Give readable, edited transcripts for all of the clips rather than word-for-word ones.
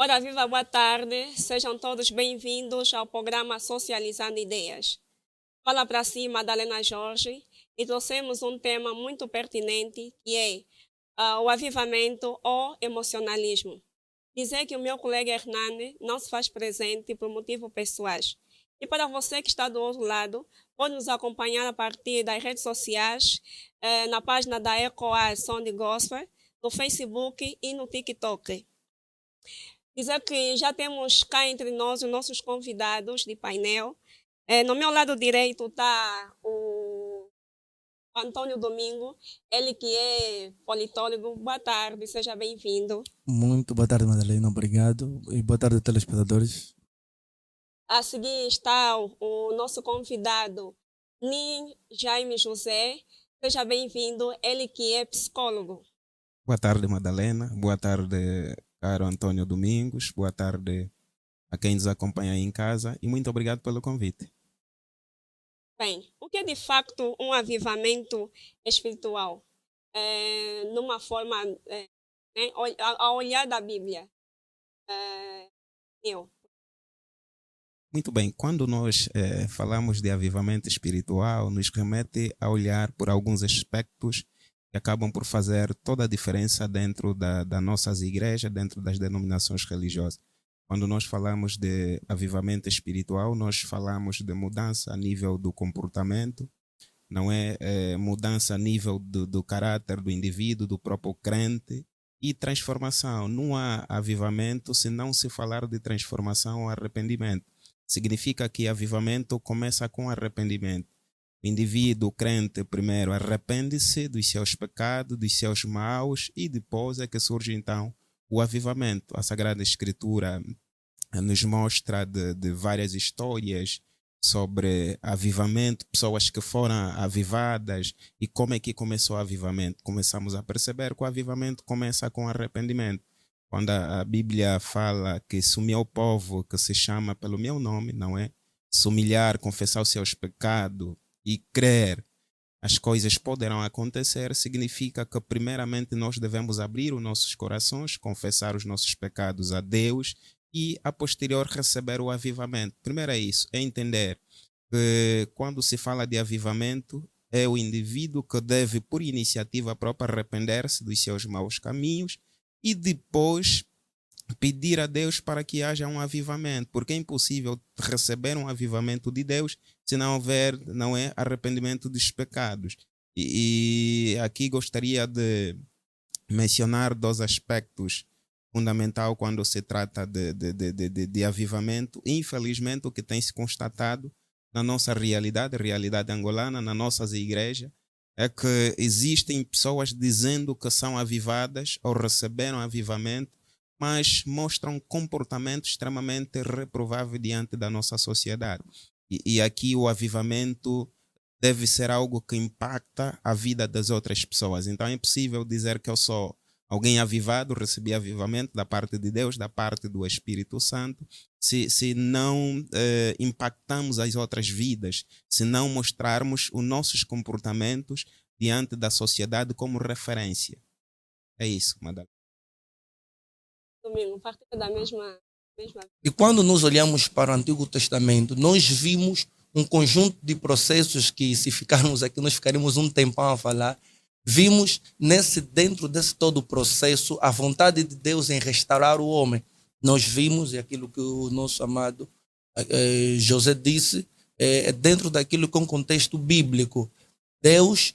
Ora, viva, boa tarde. Sejam todos bem-vindos ao programa Socializando Ideias. Fala para si, Madalena Jorge, e trouxemos um tema muito pertinente, que é o avivamento ou emocionalismo. Dizer que o meu colega Hernani não se faz presente por motivos pessoais. E para você que está do outro lado, pode nos acompanhar a partir das redes sociais, na página da ECOAS Som de Gospel, no Facebook e no TikTok. Dizer que já temos cá entre nós os nossos convidados de painel. No meu lado direito está o Antônio Domingo, ele que é politólogo. Boa tarde, seja bem-vindo. Muito boa tarde, Madalena, obrigado. E boa tarde, telespectadores. A seguir está o nosso convidado, Nin Jaime José. Seja bem-vindo, ele que é psicólogo. Boa tarde, Madalena. Boa tarde, caro Antônio Domingos. Boa tarde a quem nos acompanha aí em casa e muito obrigado pelo convite. Bem, o que é de facto um avivamento espiritual? Numa forma, a olhar da Bíblia. Eu. Muito bem, quando nós falamos de avivamento espiritual, nos remete a olhar por alguns aspectos que acabam por fazer toda a diferença dentro das nossas igrejas, dentro das denominações religiosas. Quando nós falamos de avivamento espiritual, nós falamos de mudança a nível do comportamento, não é mudança a nível do caráter do indivíduo, do próprio crente, e transformação. Não há avivamento se não se falar de transformação ou arrependimento. Significa que avivamento começa com arrependimento. O indivíduo, o crente, primeiro arrepende-se dos seus pecados, dos seus maus, e depois é que surge então o avivamento. A Sagrada Escritura nos mostra de várias histórias sobre avivamento, pessoas que foram avivadas e como é que começou o avivamento. Começamos a perceber que o avivamento começa com arrependimento. Quando a Bíblia fala que se o meu povo, que se chama pelo meu nome, não é? Se humilhar, confessar os seus pecados e crer, as coisas poderão acontecer, significa que primeiramente nós devemos abrir os nossos corações, confessar os nossos pecados a Deus e a posterior receber o avivamento. Primeiro é isso, é entender que quando se fala de avivamento, é o indivíduo que deve, por iniciativa própria, arrepender-se dos seus maus caminhos e depois pedir a Deus para que haja um avivamento, porque é impossível receber um avivamento de Deus se não houver, não é, arrependimento dos pecados. E aqui gostaria de mencionar dois aspectos fundamentais quando se trata de avivamento. Infelizmente, o que tem se constatado na nossa realidade angolana, nas nossas igrejas, é que existem pessoas dizendo que são avivadas ou receberam avivamento, mas mostram comportamento extremamente reprovável diante da nossa sociedade. E aqui o avivamento deve ser algo que impacta a vida das outras pessoas. Então é impossível dizer que eu sou alguém avivado, recebi avivamento da parte de Deus, da parte do Espírito Santo, se não impactamos as outras vidas, se não mostrarmos os nossos comportamentos diante da sociedade como referência. É isso, Madalena. Domingo, partilha da mesma. E quando nós olhamos para o Antigo Testamento, nós vimos um conjunto de processos que, se ficarmos aqui, nós ficaremos um tempão a falar. Vimos dentro desse todo o processo a vontade de Deus em restaurar o homem. Nós vimos, e aquilo que o nosso amado José disse, dentro daquilo que é um contexto bíblico. Deus,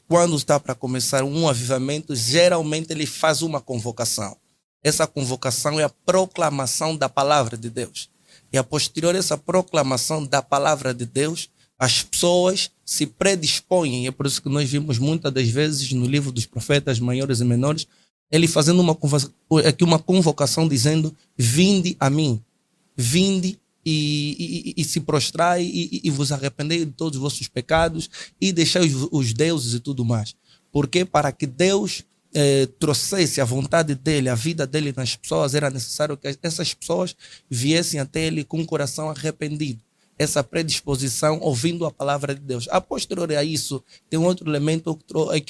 quando está para começar um avivamento, geralmente ele faz uma convocação. Essa convocação é a proclamação da palavra de Deus. E a posterior essa proclamação da palavra de Deus, as pessoas se predispõem. É por isso que nós vimos muitas das vezes no livro dos profetas maiores e menores, ele fazendo uma convocação dizendo: vinde a mim, vinde e se prostrai e vos arrependei de todos os vossos pecados e deixai os deuses e tudo mais. Porque para que Deus trouxesse a vontade dele, a vida dele nas pessoas, era necessário que essas pessoas viessem até ele com o coração arrependido. Essa predisposição ouvindo a palavra de Deus. A posterior a isso, tem um outro elemento,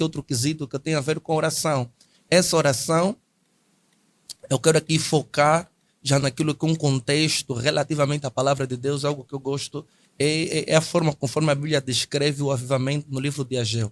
outro quesito que tem a ver com oração. Essa oração eu quero aqui focar já naquilo que é um contexto relativamente à palavra de Deus, algo que eu gosto, é a forma conforme a Bíblia descreve o avivamento no livro de Ageu.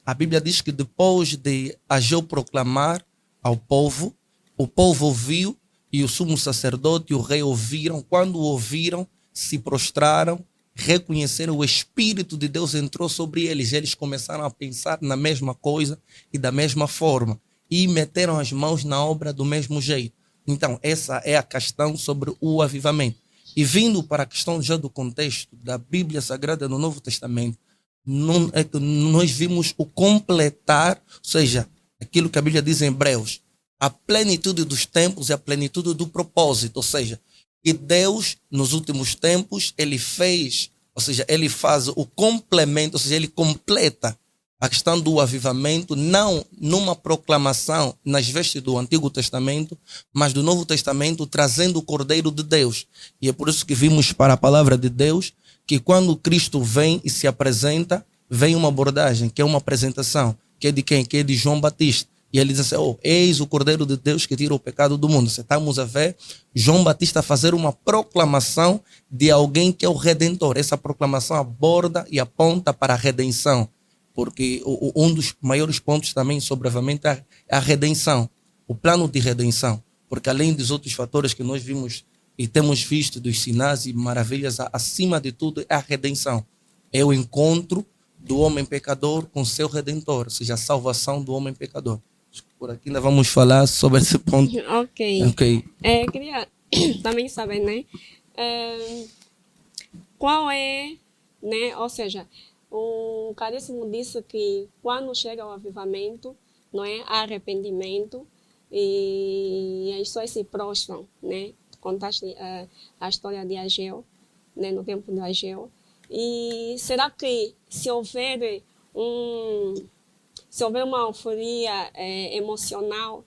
A Bíblia diz que depois de Ageu proclamar ao povo, o povo ouviu e o sumo sacerdote e o rei ouviram. Quando ouviram, se prostraram, reconheceram, o Espírito de Deus entrou sobre eles. Eles começaram a pensar na mesma coisa e da mesma forma. E meteram as mãos na obra do mesmo jeito. Então, essa é a questão sobre o avivamento. E vindo para a questão já do contexto da Bíblia Sagrada no Novo Testamento, nós vimos o completar, ou seja, aquilo que a Bíblia diz em Hebreus, a plenitude dos tempos e a plenitude do propósito, ou seja, que Deus, nos últimos tempos, ele fez, ou seja, ele faz o complemento, ou seja, ele completa a questão do avivamento, não numa proclamação nas vestes do Antigo Testamento, mas do Novo Testamento, trazendo o Cordeiro de Deus. E é por isso que vimos para a palavra de Deus, que quando Cristo vem e se apresenta, vem uma abordagem, que é uma apresentação, que é de quem? Que é de João Batista. E ele diz assim, eis o Cordeiro de Deus que tira o pecado do mundo. Estamos a ver João Batista fazer uma proclamação de alguém que é o Redentor. Essa proclamação aborda e aponta para a redenção. Porque um dos maiores pontos também sobre o avivamento é a redenção. O plano de redenção. Porque além dos outros fatores que nós vimos e temos visto dos sinais e maravilhas, acima de tudo é a redenção. É o encontro do homem pecador com seu Redentor. Ou seja, a salvação do homem pecador. Por aqui nós vamos falar sobre esse ponto. Ok. Queria também saber, né? Qual é, né? Ou seja, o Caríssimo disse que quando chega o avivamento, não é? Há arrependimento e as pessoas se prostram, né? Contaste a história de Ageu, né? No tempo de Ageu. E será que se houver uma euforia emocional,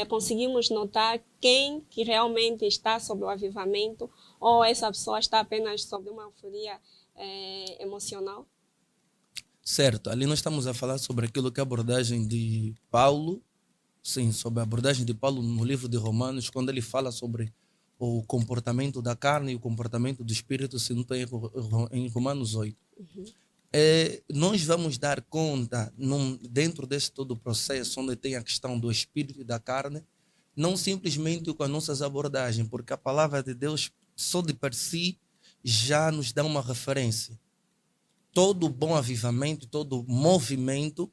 conseguimos notar quem que realmente está sobre o avivamento ou essa pessoa está apenas sobre uma euforia emocional? Certo, ali nós estamos a falar sobre aquilo que é a abordagem de Paulo, sim, sobre a abordagem de Paulo no livro de Romanos, quando ele fala sobre o comportamento da carne e o comportamento do espírito, se não tem em Romanos 8. Uhum. Nós vamos dar conta, dentro desse todo o processo, onde tem a questão do espírito e da carne, não simplesmente com as nossas abordagens, porque a palavra de Deus, só de per si, já nos dá uma referência. Todo bom avivamento, todo movimento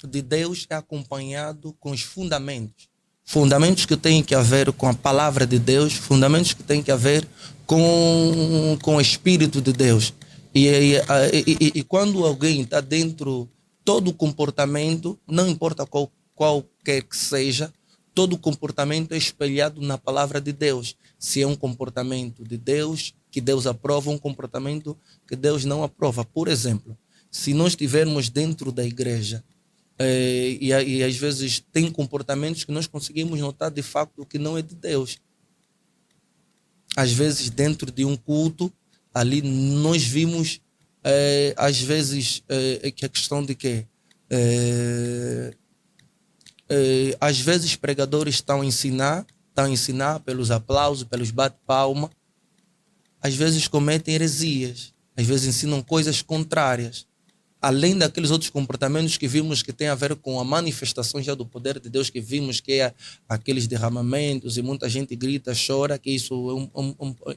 de Deus é acompanhado com os fundamentos. Fundamentos que têm que ver com a palavra de Deus, fundamentos que têm que ver com o Espírito de Deus. E quando alguém está dentro, todo o comportamento, não importa qual quer que seja, todo o comportamento é espelhado na palavra de Deus. Se é um comportamento de Deus, que Deus aprova, um comportamento que Deus não aprova. Por exemplo, se nós estivermos dentro da igreja, e às vezes tem comportamentos que nós conseguimos notar de facto que não é de Deus. Às vezes dentro de um culto, ali nós vimos, às vezes, que a questão de que às vezes pregadores estão a ensinar pelos aplausos, pelos bate-palma, às vezes cometem heresias, às vezes ensinam coisas contrárias. Além daqueles outros comportamentos que vimos que tem a ver com a manifestação já do poder de Deus, que vimos que é aqueles derramamentos e muita gente grita, chora, que isso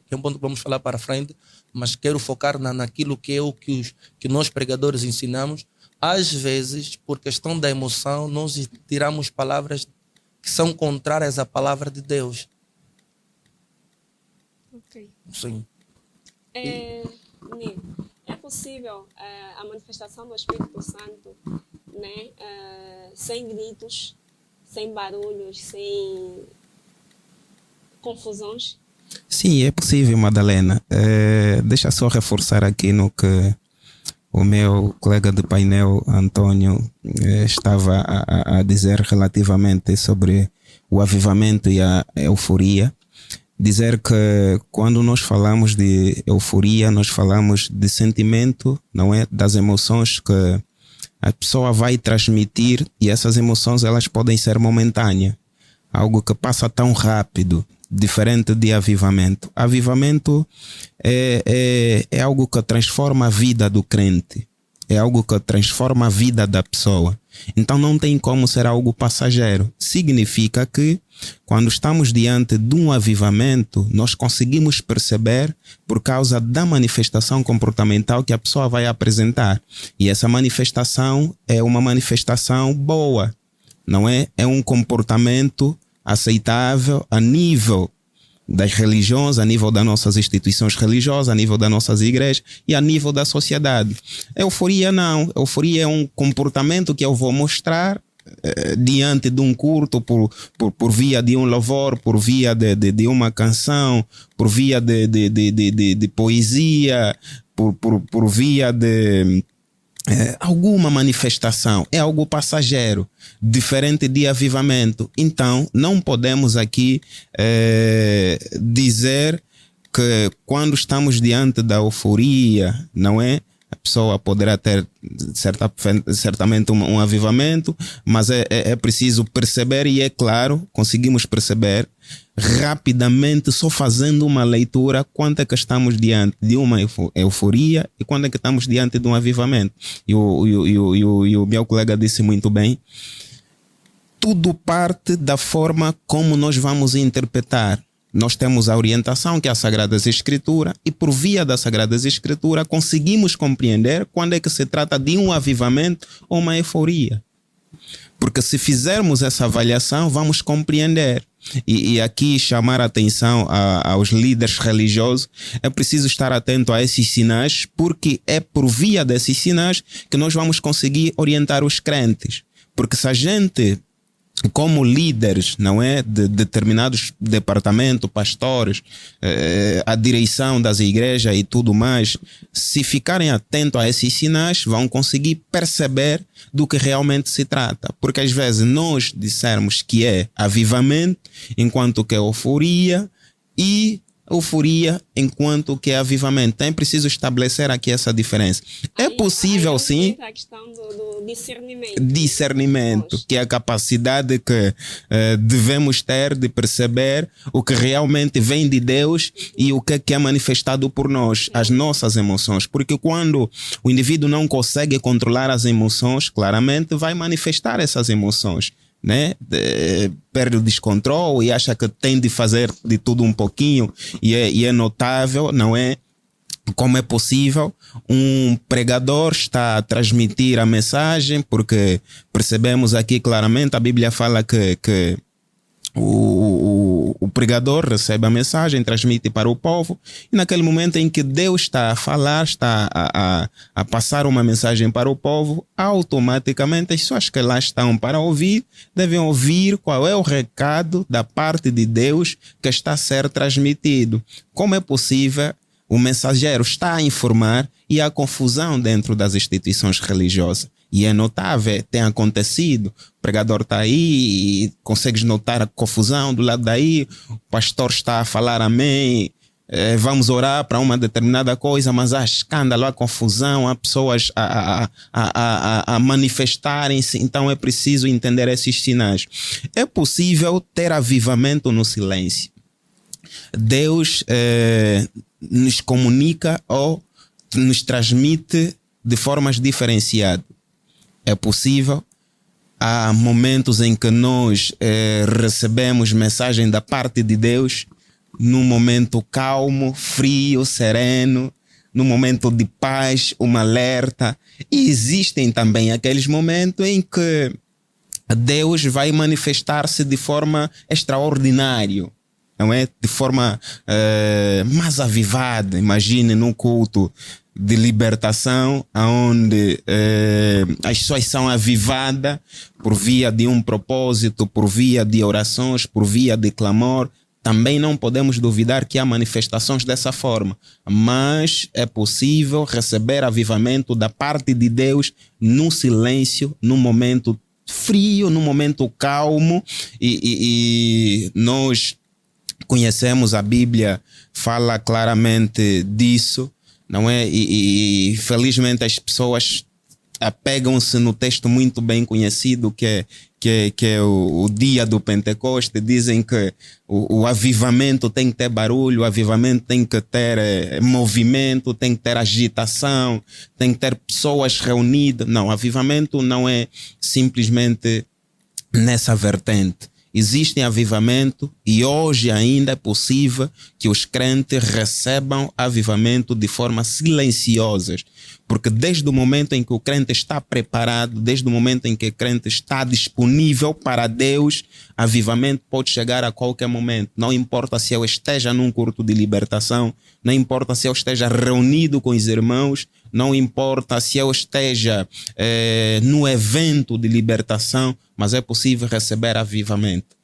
é um ponto que vamos falar para frente, mas quero focar naquilo que é o que nós pregadores ensinamos. Às vezes, por questão da emoção, nós tiramos palavras que são contrárias à palavra de Deus. Ok. Sim. É possível a manifestação do Espírito Santo, né, sem gritos, sem barulhos, sem confusões? Sim, é possível, Madalena. Deixa só reforçar aqui no que o meu colega de painel, Antônio, estava a dizer relativamente sobre o avivamento e a euforia. Dizer que quando nós falamos de euforia, nós falamos de sentimento, não é? Das emoções que a pessoa vai transmitir, e essas emoções elas podem ser momentâneas. algo que passa tão rápido, diferente de avivamento. Avivamento é algo que transforma a vida do crente, é algo que transforma a vida da pessoa. Então não tem como ser algo passageiro. Significa que quando estamos diante de um avivamento, nós conseguimos perceber por causa da manifestação comportamental que a pessoa vai apresentar. E essa manifestação é uma manifestação boa, não é? É um comportamento aceitável a nível das religiões, a nível das nossas instituições religiosas, a nível das nossas igrejas e a nível da sociedade. Euforia não. Euforia é um comportamento que eu vou mostrar diante de um culto por via de um louvor, por via de uma canção, por via de poesia, por via de alguma manifestação. É algo passageiro, diferente de avivamento. Então não podemos aqui dizer que quando estamos diante da euforia, não é? A pessoa poderá ter certamente um avivamento, mas é preciso perceber, e é claro, conseguimos perceber rapidamente, só fazendo uma leitura, quando é que estamos diante de uma euforia e quando é que estamos diante de um avivamento. E o meu colega disse muito bem, tudo parte da forma como nós vamos interpretar. Nós temos a orientação que é a Sagradas Escrituras, e por via da Sagradas Escrituras conseguimos compreender quando é que se trata de um avivamento ou uma euforia. Porque se fizermos essa avaliação, vamos compreender. E aqui chamar a atenção aos líderes religiosos, é preciso estar atento a esses sinais, porque é por via desses sinais que nós vamos conseguir orientar os crentes. Porque se a gente, como líderes, não é, de determinados departamentos, pastores, a direção das igrejas e tudo mais, se ficarem atentos a esses sinais, vão conseguir perceber do que realmente se trata. Porque às vezes nós dissermos que é avivamento, enquanto que é euforia, e euforia enquanto que é avivamento. Então é preciso estabelecer aqui essa diferença. É possível, sim, a questão do discernimento. Discernimento, que é a capacidade que devemos ter de perceber o que realmente vem de Deus e o que é manifestado por nós, as nossas emoções. Porque quando o indivíduo não consegue controlar as emoções, claramente vai manifestar essas emoções, né? Perde o descontrole e acha que tem de fazer de tudo um pouquinho, e é notável, não é? Como é possível um pregador está a transmitir a mensagem, porque percebemos aqui claramente, a Bíblia fala que o pregador recebe a mensagem, transmite para o povo, e naquele momento em que Deus está a falar, está a passar uma mensagem para o povo, automaticamente as pessoas que lá estão para ouvir devem ouvir qual é o recado da parte de Deus que está a ser transmitido. Como é possível o mensageiro está a informar e há confusão dentro das instituições religiosas? E é notável, tem acontecido. O pregador está aí e consegues notar a confusão do lado daí. O pastor está a falar amém, vamos orar para uma determinada coisa, mas há escândalo, há confusão, há pessoas a manifestarem-se. Então é preciso entender esses sinais. É possível ter avivamento no silêncio. Deus nos comunica ou nos transmite de formas diferenciadas. É possível, há momentos em que nós recebemos mensagem da parte de Deus num momento calmo, frio, sereno, num momento de paz, um alerta. E existem também aqueles momentos em que Deus vai manifestar-se de forma extraordinária, não é? De forma mais avivada. Imagine num culto de libertação, onde as pessoas são avivadas por via de um propósito, por via de orações, por via de clamor. Também não podemos duvidar que há manifestações dessa forma, mas é possível receber avivamento da parte de Deus no silêncio, num momento frio, num momento calmo, e nós conhecemos, a Bíblia fala claramente disso, não é? E felizmente as pessoas apegam-se no texto muito bem conhecido que é o dia do Pentecoste. Dizem que o avivamento tem que ter barulho, o avivamento tem que ter movimento, tem que ter agitação, tem que ter pessoas reunidas. Não, avivamento não é simplesmente nessa vertente. Existe avivamento e hoje ainda é possível que os crentes recebam avivamento de forma silenciosa. Porque desde o momento em que o crente está preparado, desde o momento em que o crente está disponível para Deus, avivamento pode chegar a qualquer momento. Não importa se eu esteja num culto de libertação, não importa se eu esteja reunido com os irmãos, não importa se eu esteja no evento de libertação, mas é possível receber avivamento.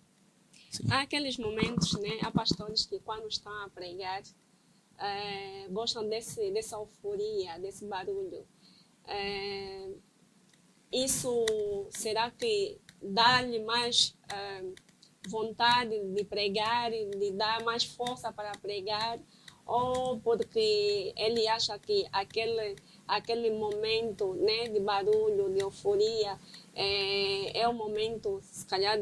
Sim. Há aqueles momentos, né, há pastores que quando estão a pregar, gostam dessa euforia, desse barulho. Isso será que dá-lhe mais vontade de pregar, de dar mais força para pregar, ou porque ele acha que aquele momento, né, de barulho, de euforia, é o momento, se calhar,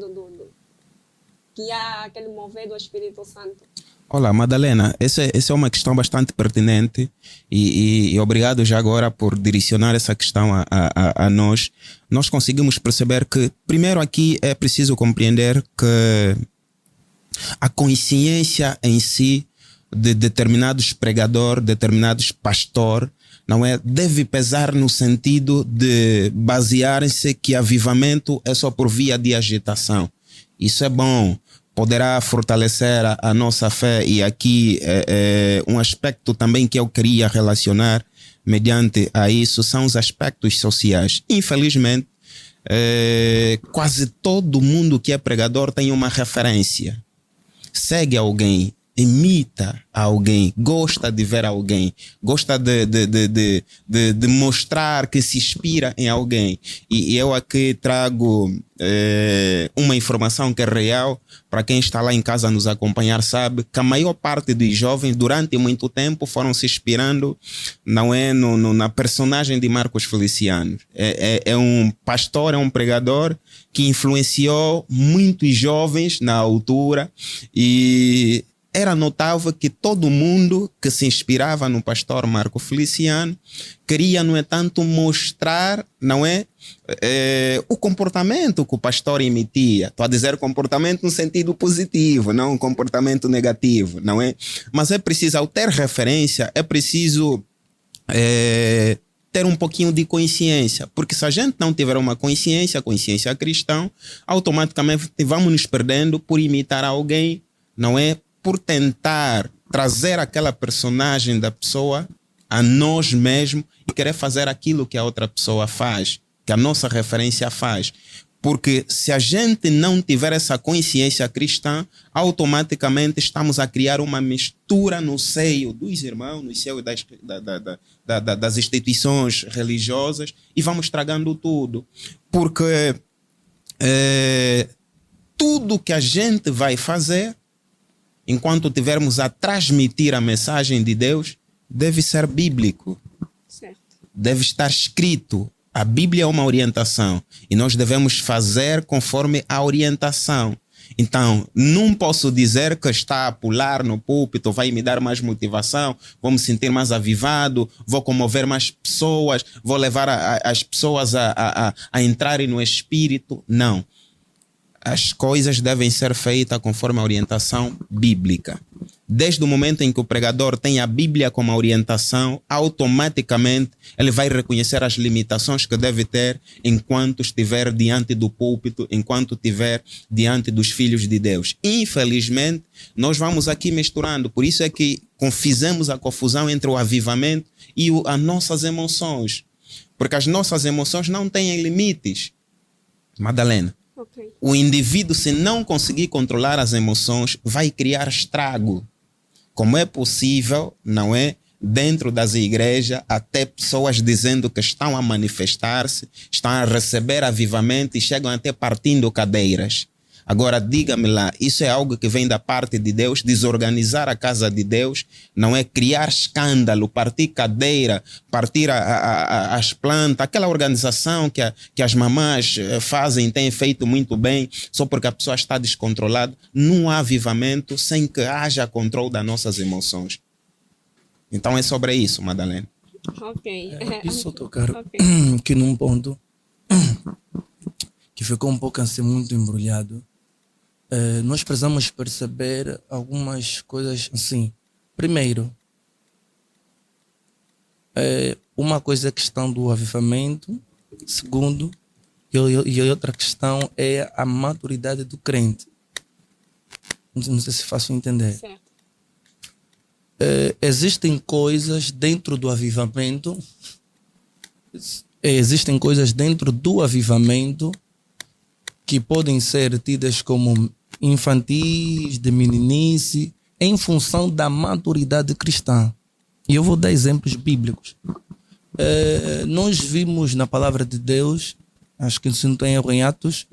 que há aquele mover do Espírito Santo? Olá, Madalena, essa é uma questão bastante pertinente e obrigado já agora por direcionar essa questão a nós. Nós conseguimos perceber que, primeiro aqui é preciso compreender que a consciência em si de determinados pregadores, determinados pastores, não é, deve pesar no sentido de basear-se que avivamento é só por via de agitação. Isso é bom, poderá fortalecer a nossa fé, e aqui um aspecto também que eu queria relacionar mediante a isso são os aspectos sociais. Infelizmente, quase todo mundo que é pregador tem uma referência, segue alguém, imita alguém, gosta de ver alguém, gosta de mostrar que se inspira em alguém. E eu aqui trago uma informação que é real. Para quem está lá em casa a nos acompanhar sabe que a maior parte dos jovens durante muito tempo foram se inspirando, não é, na personagem de Marcos Feliciano. É um pastor, é um pregador que influenciou muitos jovens na altura, e era notável que todo mundo que se inspirava no pastor Marco Feliciano queria, no entanto, mostrar, não é, o comportamento que o pastor emitia. Estou a dizer comportamento no sentido positivo, não um comportamento negativo, não é? Mas é preciso, ao ter referência, é preciso ter um pouquinho de consciência, porque se a gente não tiver uma consciência cristã, automaticamente vamos nos perdendo por imitar alguém, não é? Por tentar trazer aquela personagem da pessoa a nós mesmos e querer fazer aquilo que a outra pessoa faz, que a nossa referência faz. Porque se a gente não tiver essa consciência cristã, automaticamente estamos a criar uma mistura no seio dos irmãos, no seio das instituições religiosas, e vamos estragando tudo. Porque tudo que a gente vai fazer, enquanto tivermos a transmitir a mensagem de Deus, deve ser bíblico. Certo. Deve estar escrito. A Bíblia é uma orientação e nós devemos fazer conforme a orientação. Então, não posso dizer que está a pular no púlpito vai me dar mais motivação, vou me sentir mais avivado, vou comover mais pessoas, vou levar as pessoas a entrarem no Espírito. Não. As coisas devem ser feitas conforme a orientação bíblica. Desde o momento em que o pregador tem a Bíblia como orientação, automaticamente ele vai reconhecer as limitações que deve ter enquanto estiver diante do púlpito, enquanto estiver diante dos filhos de Deus. Infelizmente, nós vamos aqui misturando. Por isso é que fizemos a confusão entre o avivamento e as nossas emoções. Porque as nossas emoções não têm limites. Madalena. Okay. O indivíduo, se não conseguir controlar as emoções, vai criar estrago. Como é possível, não é, dentro das igrejas, até pessoas dizendo que estão a manifestar-se, estão a receber avivamento e chegam até partindo cadeiras. Agora, diga-me lá, isso é algo que vem da parte de Deus? Desorganizar a casa de Deus não é criar escândalo, partir cadeira, partir as plantas, aquela organização que as mamães fazem, têm feito muito bem, só porque a pessoa está descontrolada. Não há avivamento sem que haja controle das nossas emoções. Então é sobre isso, Madalena. Ok. Eu só tocar Ok. aqui num ponto que ficou um pouco assim muito embrulhado. Nós precisamos perceber algumas coisas assim. Primeiro, uma coisa é a questão do avivamento. Segundo, e outra questão é a maturidade do crente. Não sei se faço entender. Certo. Existem coisas dentro do avivamento. Existem coisas dentro do avivamento que podem ser tidas como infantis, de meninice, em função da maturidade cristã. E eu vou dar exemplos bíblicos. Nós vimos na palavra de Deus, acho que se não tem erro em Atos,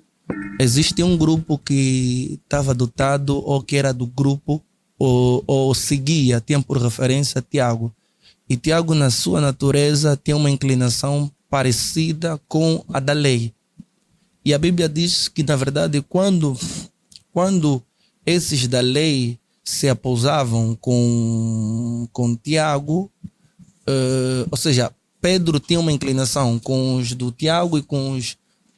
existe um grupo que estava dotado ou que era do grupo ou seguia, tinha por referência Tiago. E Tiago, na sua natureza, tem uma inclinação parecida com a da lei. E a Bíblia diz que, na verdade, quando esses da lei se apousavam com Tiago, ou seja, Pedro tinha uma inclinação com os do Tiago e com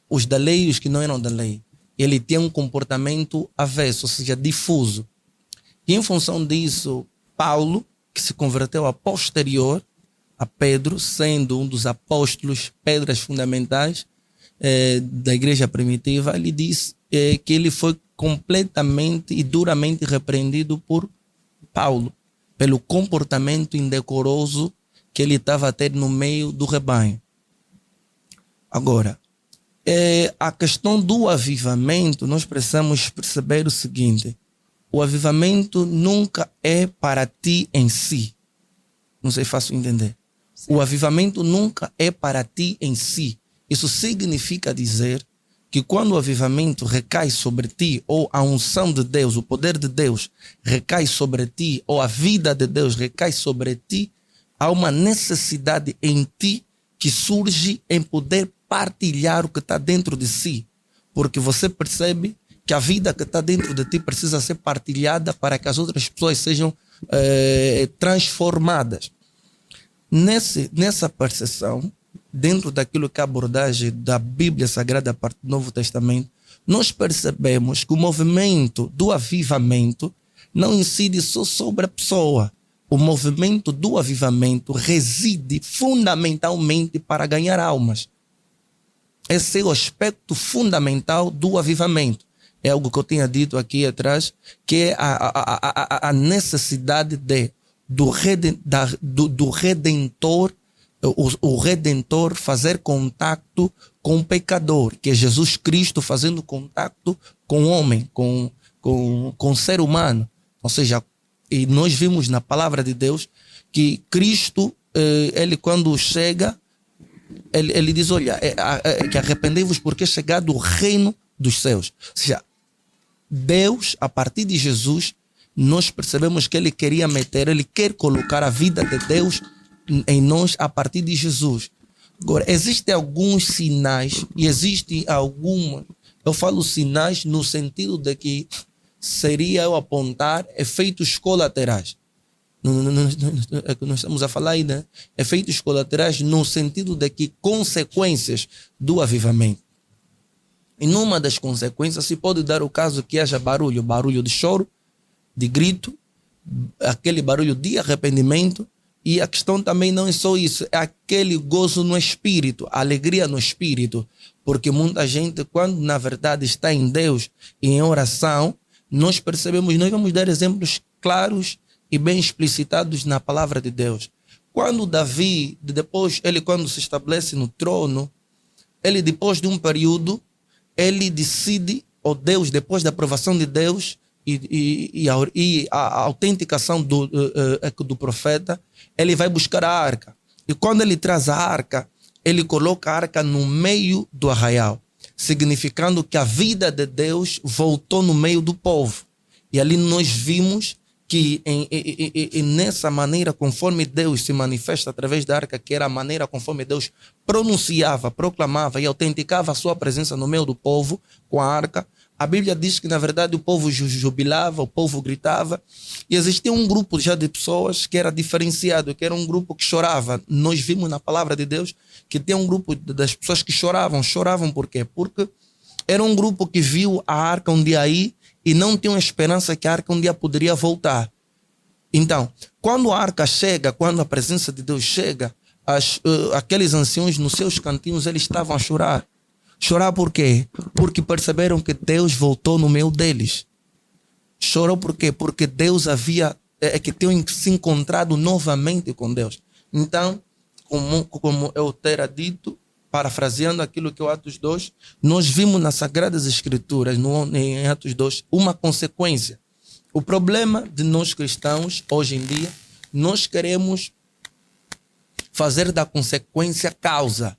os da lei e os que não eram da lei. Ele tinha um comportamento avesso, ou seja, difuso. E em função disso, Paulo, que se converteu a posterior a Pedro, sendo um dos apóstolos, pedras fundamentais da igreja primitiva, ele diz que ele foi completamente e duramente repreendido por Paulo, pelo comportamento indecoroso que ele estava a ter no meio do rebanho. Agora, a questão do avivamento, nós precisamos perceber o seguinte: o avivamento nunca é para ti em si. Não sei se faço entender. Sim. O avivamento nunca é para ti em si. Isso significa dizer que quando o avivamento recai sobre ti, ou a unção de Deus, o poder de Deus recai sobre ti, ou a vida de Deus recai sobre ti, há uma necessidade em ti que surge em poder partilhar o que está dentro de si. Porque você percebe que a vida que está dentro de ti precisa ser partilhada para que as outras pessoas sejam transformadas. Nessa percepção, dentro daquilo que é a abordagem da Bíblia Sagrada a partir do Novo Testamento, nós percebemos que o movimento do avivamento não incide só sobre a pessoa. O movimento do avivamento reside fundamentalmente para ganhar almas. Esse é o aspecto fundamental do avivamento. É algo que eu tinha dito aqui atrás, que é a necessidade do Redentor, o Redentor fazer contato com o pecador, que é Jesus Cristo fazendo contato com o homem, com o ser humano. Ou seja, e nós vimos na palavra de Deus que Cristo, ele quando chega, ele diz, olha, que arrependei-vos porque é chegado o reino dos céus. Ou seja, Deus, a partir de Jesus, nós percebemos que ele quer colocar a vida de Deus em nós a partir de Jesus. Agora, existem alguns sinais e existem algumas, eu falo sinais no sentido de que seria eu apontar efeitos colaterais. Nós estamos a falar aí, né? Efeitos colaterais no sentido de que consequências do avivamento. E numa das consequências se pode dar o caso que haja barulho de choro, de grito, aquele barulho de arrependimento. E a questão também não é só isso, é aquele gozo no espírito, a alegria no espírito. Porque muita gente, quando na verdade está em Deus e em oração, nós percebemos, nós vamos dar exemplos claros e bem explicitados na palavra de Deus. Quando Davi, depois, ele quando se estabelece no trono, ele depois de um período, ele decide, ou Deus, depois da aprovação de Deus e a autenticação do profeta, ele vai buscar a arca. E quando ele traz a arca, ele coloca a arca no meio do arraial. significando que a vida de Deus voltou no meio do povo. E ali nós vimos que nessa maneira, conforme Deus se manifesta através da arca, que era a maneira conforme Deus pronunciava, proclamava e autenticava a sua presença no meio do povo com a arca, a Bíblia diz que na verdade o povo jubilava, o povo gritava, e existia um grupo já de pessoas que era diferenciado, que era um grupo que chorava. Nós vimos na palavra de Deus que tem um grupo das pessoas que choravam. Choravam por quê? Porque era um grupo que viu a arca um dia aí e não tinham esperança que a arca um dia poderia voltar. Então, quando a arca chega, quando a presença de Deus chega, aqueles anciãos nos seus cantinhos, eles estavam a chorar. Chorar por quê? Porque perceberam que Deus voltou no meio deles. Chorou por quê? Porque Deus que tinham se encontrado novamente com Deus. Então, como eu terá dito, parafraseando aquilo que é o Atos 2, nós vimos nas Sagradas Escrituras, em Atos 2, uma consequência. O problema de nós cristãos, hoje em dia, nós queremos fazer da consequência causa.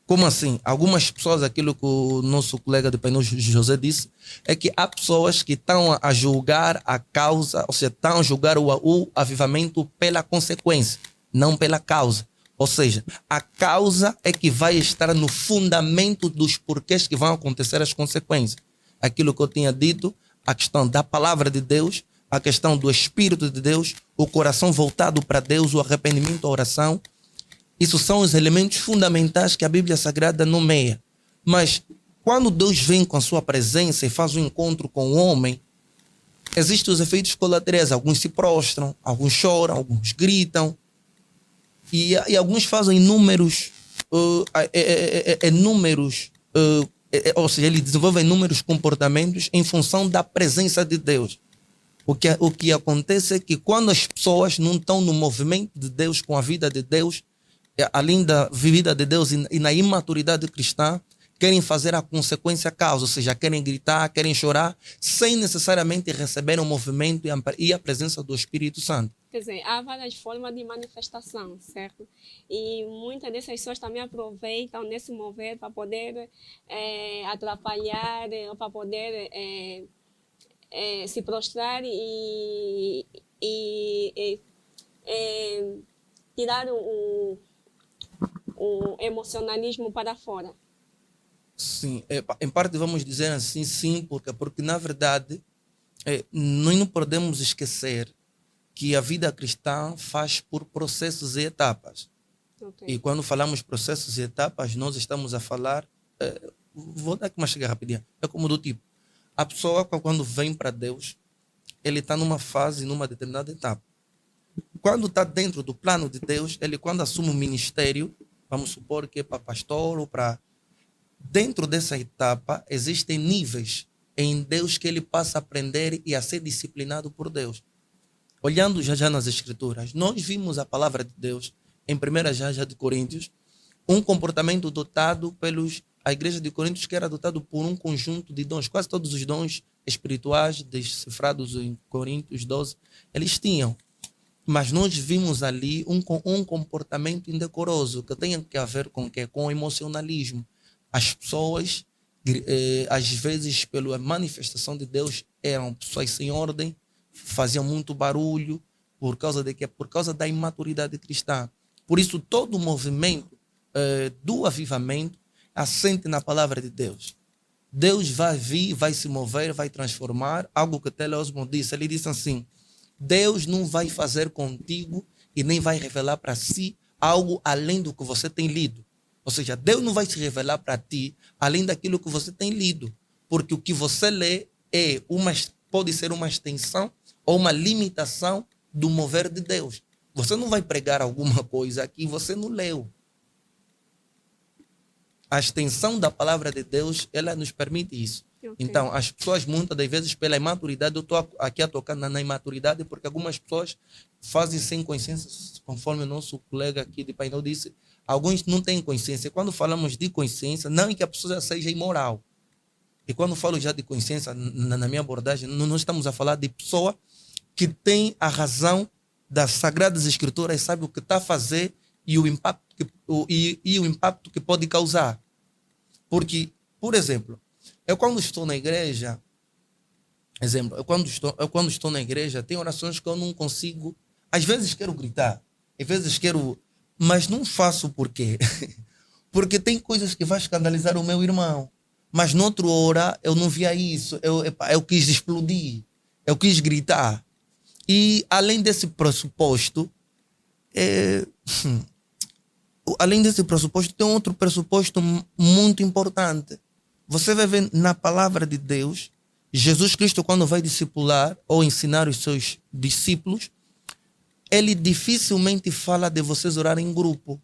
Como assim? Algumas pessoas, aquilo que o nosso colega de painel José disse, é que há pessoas que estão a julgar a causa, ou seja, estão a julgar o avivamento pela consequência, não pela causa. Ou seja, a causa é que vai estar no fundamento dos porquês que vão acontecer as consequências. Aquilo que eu tinha dito, a questão da palavra de Deus, a questão do Espírito de Deus, o coração voltado para Deus, o arrependimento, a oração. Isso são os elementos fundamentais que a Bíblia Sagrada nomeia. Mas quando Deus vem com a sua presença e faz um encontro com o homem, existem os efeitos colaterais. Alguns se prostram, alguns choram, alguns gritam. E alguns fazem inúmeros, ou seja, eles desenvolvem inúmeros comportamentos em função da presença de Deus. O que acontece é que quando as pessoas não estão no movimento de Deus, com a vida de Deus, além da vida de Deus e na imaturidade cristã, querem fazer a consequência causa, ou seja, querem gritar, querem chorar, sem necessariamente receber o movimento e a presença do Espírito Santo. Quer dizer, há várias formas de manifestação, certo? E muitas dessas pessoas também aproveitam nesse mover para poder atrapalhar, para poder se prostrar e tirar o emocionalismo para fora. Sim, em parte vamos dizer assim, sim, porque na verdade nós não podemos esquecer que a vida cristã faz por processos e etapas. Okay. E quando falamos processos e etapas, nós estamos a falar, vou dar aqui uma chega rapidinha, é como do tipo, a pessoa quando vem para Deus, ele está numa fase, numa determinada etapa. Quando está dentro do plano de Deus, ele quando assume um ministério, vamos supor que é para pastor ou para... Dentro dessa etapa, existem níveis em Deus que ele passa a aprender e a ser disciplinado por Deus. Olhando já nas Escrituras, nós vimos a palavra de Deus, em 1 já de Coríntios, um comportamento dotado a igreja de Coríntios, que era dotado por um conjunto de dons. Quase todos os dons espirituais, decifrados em Coríntios 12, eles tinham. Mas nós vimos ali um comportamento indecoroso, que tem a ver com o emocionalismo. As pessoas, às vezes, pela manifestação de Deus, eram pessoas sem ordem, faziam muito barulho, por causa da imaturidade cristã. Por isso, todo o movimento do avivamento assente na palavra de Deus. Deus vai vir, vai se mover, vai transformar. Algo que T.L. Osborne disse, ele disse assim, Deus não vai fazer contigo e nem vai revelar para si algo além do que você tem lido. Ou seja, Deus não vai se revelar para ti além daquilo que você tem lido. Porque o que você lê pode ser uma extensão ou uma limitação do mover de Deus. Você não vai pregar alguma coisa que você não leu. A extensão da palavra de Deus, ela nos permite isso. Okay. Então, as pessoas, muitas das vezes, pela imaturidade, eu estou aqui a tocar na imaturidade, porque algumas pessoas fazem sem consciência, conforme o nosso colega aqui de painel disse, alguns não têm consciência. Quando falamos de consciência, não é que a pessoa seja imoral. E quando falo já de consciência, na minha abordagem, não estamos a falar de pessoa que tem a razão das Sagradas Escrituras, sabe o que está a fazer e o impacto que pode causar. Porque, por exemplo, eu quando estou na igreja, eu quando estou na igreja, tem orações que eu não consigo. Às vezes quero gritar, às vezes quero, mas não faço por quê? Porque tem coisas que vai escandalizar o meu irmão. Mas noutra hora eu não via isso. Eu quis explodir, eu quis gritar. E além desse pressuposto, tem outro pressuposto muito importante. Você vai ver na palavra de Deus, Jesus Cristo, quando vai discipular ou ensinar os seus discípulos, ele dificilmente fala de vocês orar em grupo.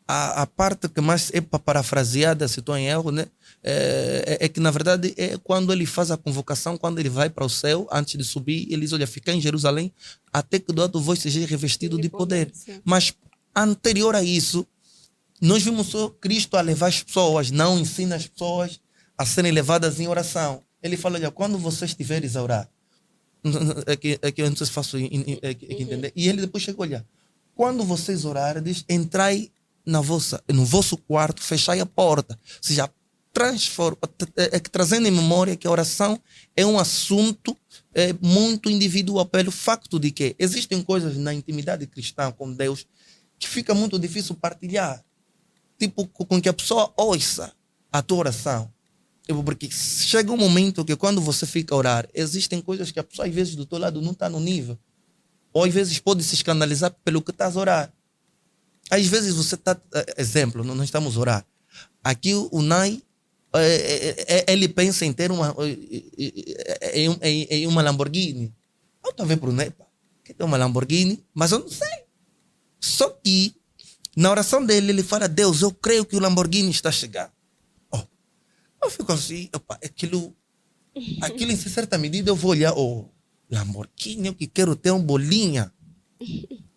A parte que mais é parafraseada, se estou em erro, né? É que, na verdade, é quando ele faz a convocação, quando ele vai para o céu, antes de subir, ele diz, olha, fica em Jerusalém, até que do alto vós seja revestido de poder. Mas, anterior a isso, nós vimos só Cristo a levar as pessoas, não ensina as pessoas a serem levadas em oração. Ele fala, olha, quando vocês estiveres a orar, é que eu não sei se faço entender. E ele depois chega, olha, quando vocês orarem, diz, entrai no vosso quarto, fechai a porta. Ou seja, trazendo em memória que a oração é um assunto muito individual, pelo facto de que existem coisas na intimidade cristã com Deus que fica muito difícil partilhar. Tipo, com que a pessoa ouça a tua oração. Porque chega um momento que quando você fica a orar, existem coisas que a pessoa às vezes do teu lado não está no nível. Ou às vezes pode se escandalizar pelo que estás a orar. Às vezes você está... Exemplo, nós estamos a orar. Aqui o Nai, ele pensa em ter uma Lamborghini. Eu estou a ver para o Nepa, que tem uma Lamborghini, mas eu não sei. Só que na oração dele, ele fala, Deus, eu creio que o Lamborghini está a chegar. Eu fico assim, opa, aquilo em certa medida eu vou olhar, Lamborghini, eu que quero ter um bolinha.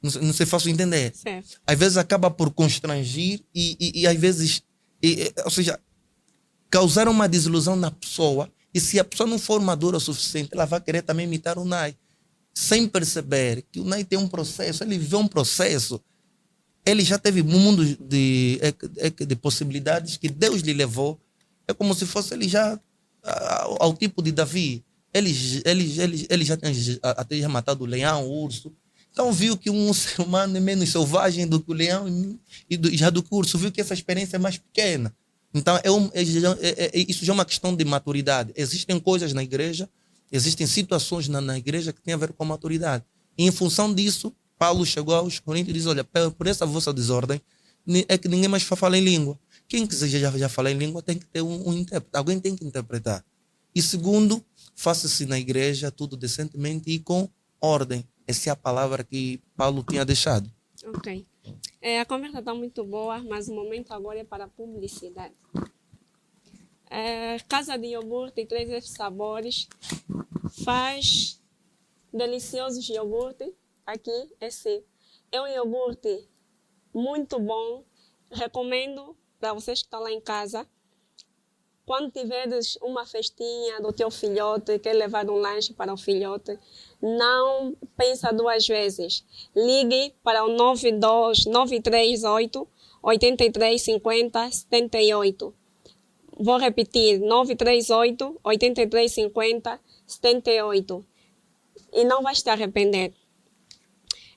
Não sei se faço entender. Certo. Às vezes acaba por constrangir e às vezes, ou seja, causar uma desilusão na pessoa. E se a pessoa não for madura o suficiente, ela vai querer também imitar o Nai. Sem perceber que o Nai tem um processo, ele viveu um processo. Ele já teve um mundo de possibilidades que Deus lhe levou. É como se fosse ele já ao tipo de Davi. Ele já tinha até já matado o leão, o urso. Então viu que um ser humano é menos selvagem do que o leão e já do que o urso. Viu que essa experiência é mais pequena. Então isso já é uma questão de maturidade. Existem coisas na igreja, existem situações na igreja que têm a ver com a maturidade. E em função disso, Paulo chegou aos Coríntios e diz, olha, por essa vossa desordem, é que ninguém mais fala em língua. Quem quiser já falar em língua tem que ter um intérprete. Alguém tem que interpretar. E segundo, faça-se na igreja tudo decentemente e com ordem. Essa é a palavra que Paulo tinha deixado. Ok. A conversa está muito boa, mas o momento agora é para a publicidade. Casa de Iogurte 3 Sabores faz deliciosos iogurte. Aqui, esse é um iogurte muito bom. Recomendo para vocês que estão lá em casa. Quando tiveres uma festinha do teu filhote, quer levar um lanche para o filhote, não pensa duas vezes. Ligue para o 938 83 50 78. Vou repetir, 938 83 50 78. E não vais te arrepender.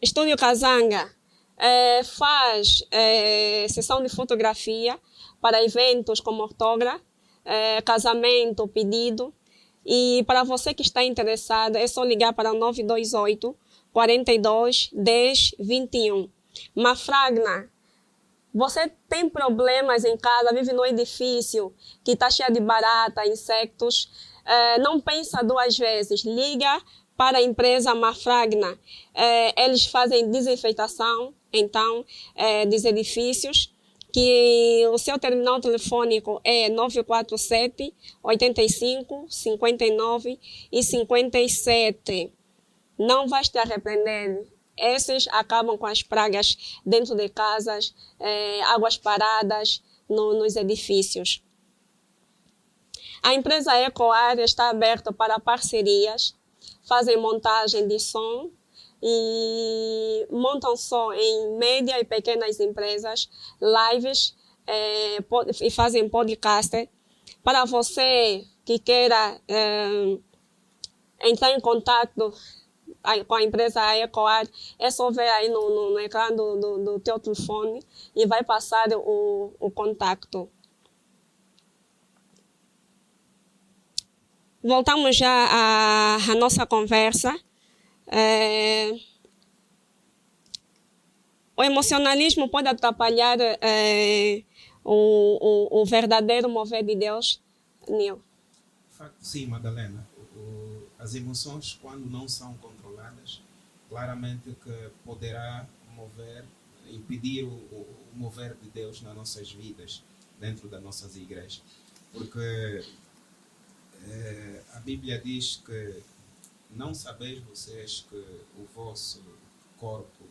Estúdio Kazanga faz sessão de fotografia para eventos como ortógrafo, casamento, pedido. E para você que está interessado, é só ligar para o 928 42 10 21. Mafragna, você tem problemas em casa, vive num edifício que está cheio de barata, insetos, não pensa duas vezes, liga para a empresa Mafragna. Eles fazem desinfetação, então, dos edifícios, que o seu terminal telefônico é 947 85 59 e 57. Não vais te arrepender. Esses acabam com as pragas dentro de casas, águas paradas nos edifícios. A empresa Ecoar está aberta para parcerias, fazem montagem de som e montam som em média e pequenas empresas, lives e fazem podcast. Para você que queira entrar em contato com a empresa Ecoar, é só ver aí no ecrã do teu telefone e vai passar o contato. Voltamos já à nossa conversa. O emocionalismo pode atrapalhar o verdadeiro mover de Deus, Nil? Sim, Madalena. As emoções, quando não são controladas, claramente que poderá impedir o mover de Deus nas nossas vidas, dentro das nossas igrejas. Porque a Bíblia diz que não sabeis vocês que o vosso corpo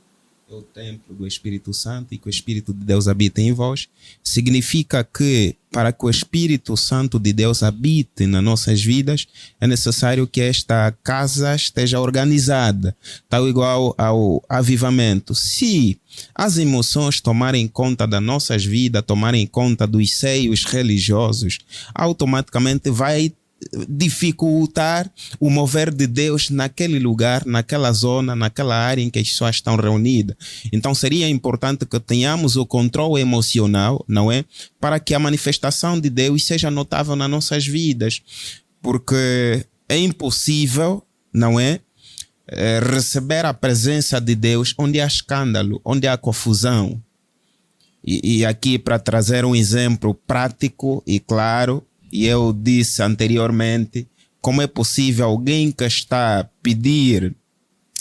é o templo do Espírito Santo e que o Espírito de Deus habita em vós. Significa que para que o Espírito Santo de Deus habite nas nossas vidas, é necessário que esta casa esteja organizada, tal igual ao avivamento. Se as emoções tomarem conta das nossas vidas, tomarem conta dos seios religiosos, automaticamente vai dificultar o mover de Deus naquele lugar, naquela zona, naquela área em que as pessoas estão reunidas. Então seria importante que tenhamos o controle emocional, não é? Para que a manifestação de Deus seja notável nas nossas vidas. Porque é impossível, não é? Receber a presença de Deus onde há escândalo, onde há confusão. E aqui, para trazer um exemplo prático e claro, e eu disse anteriormente, como é possível alguém que está a pedir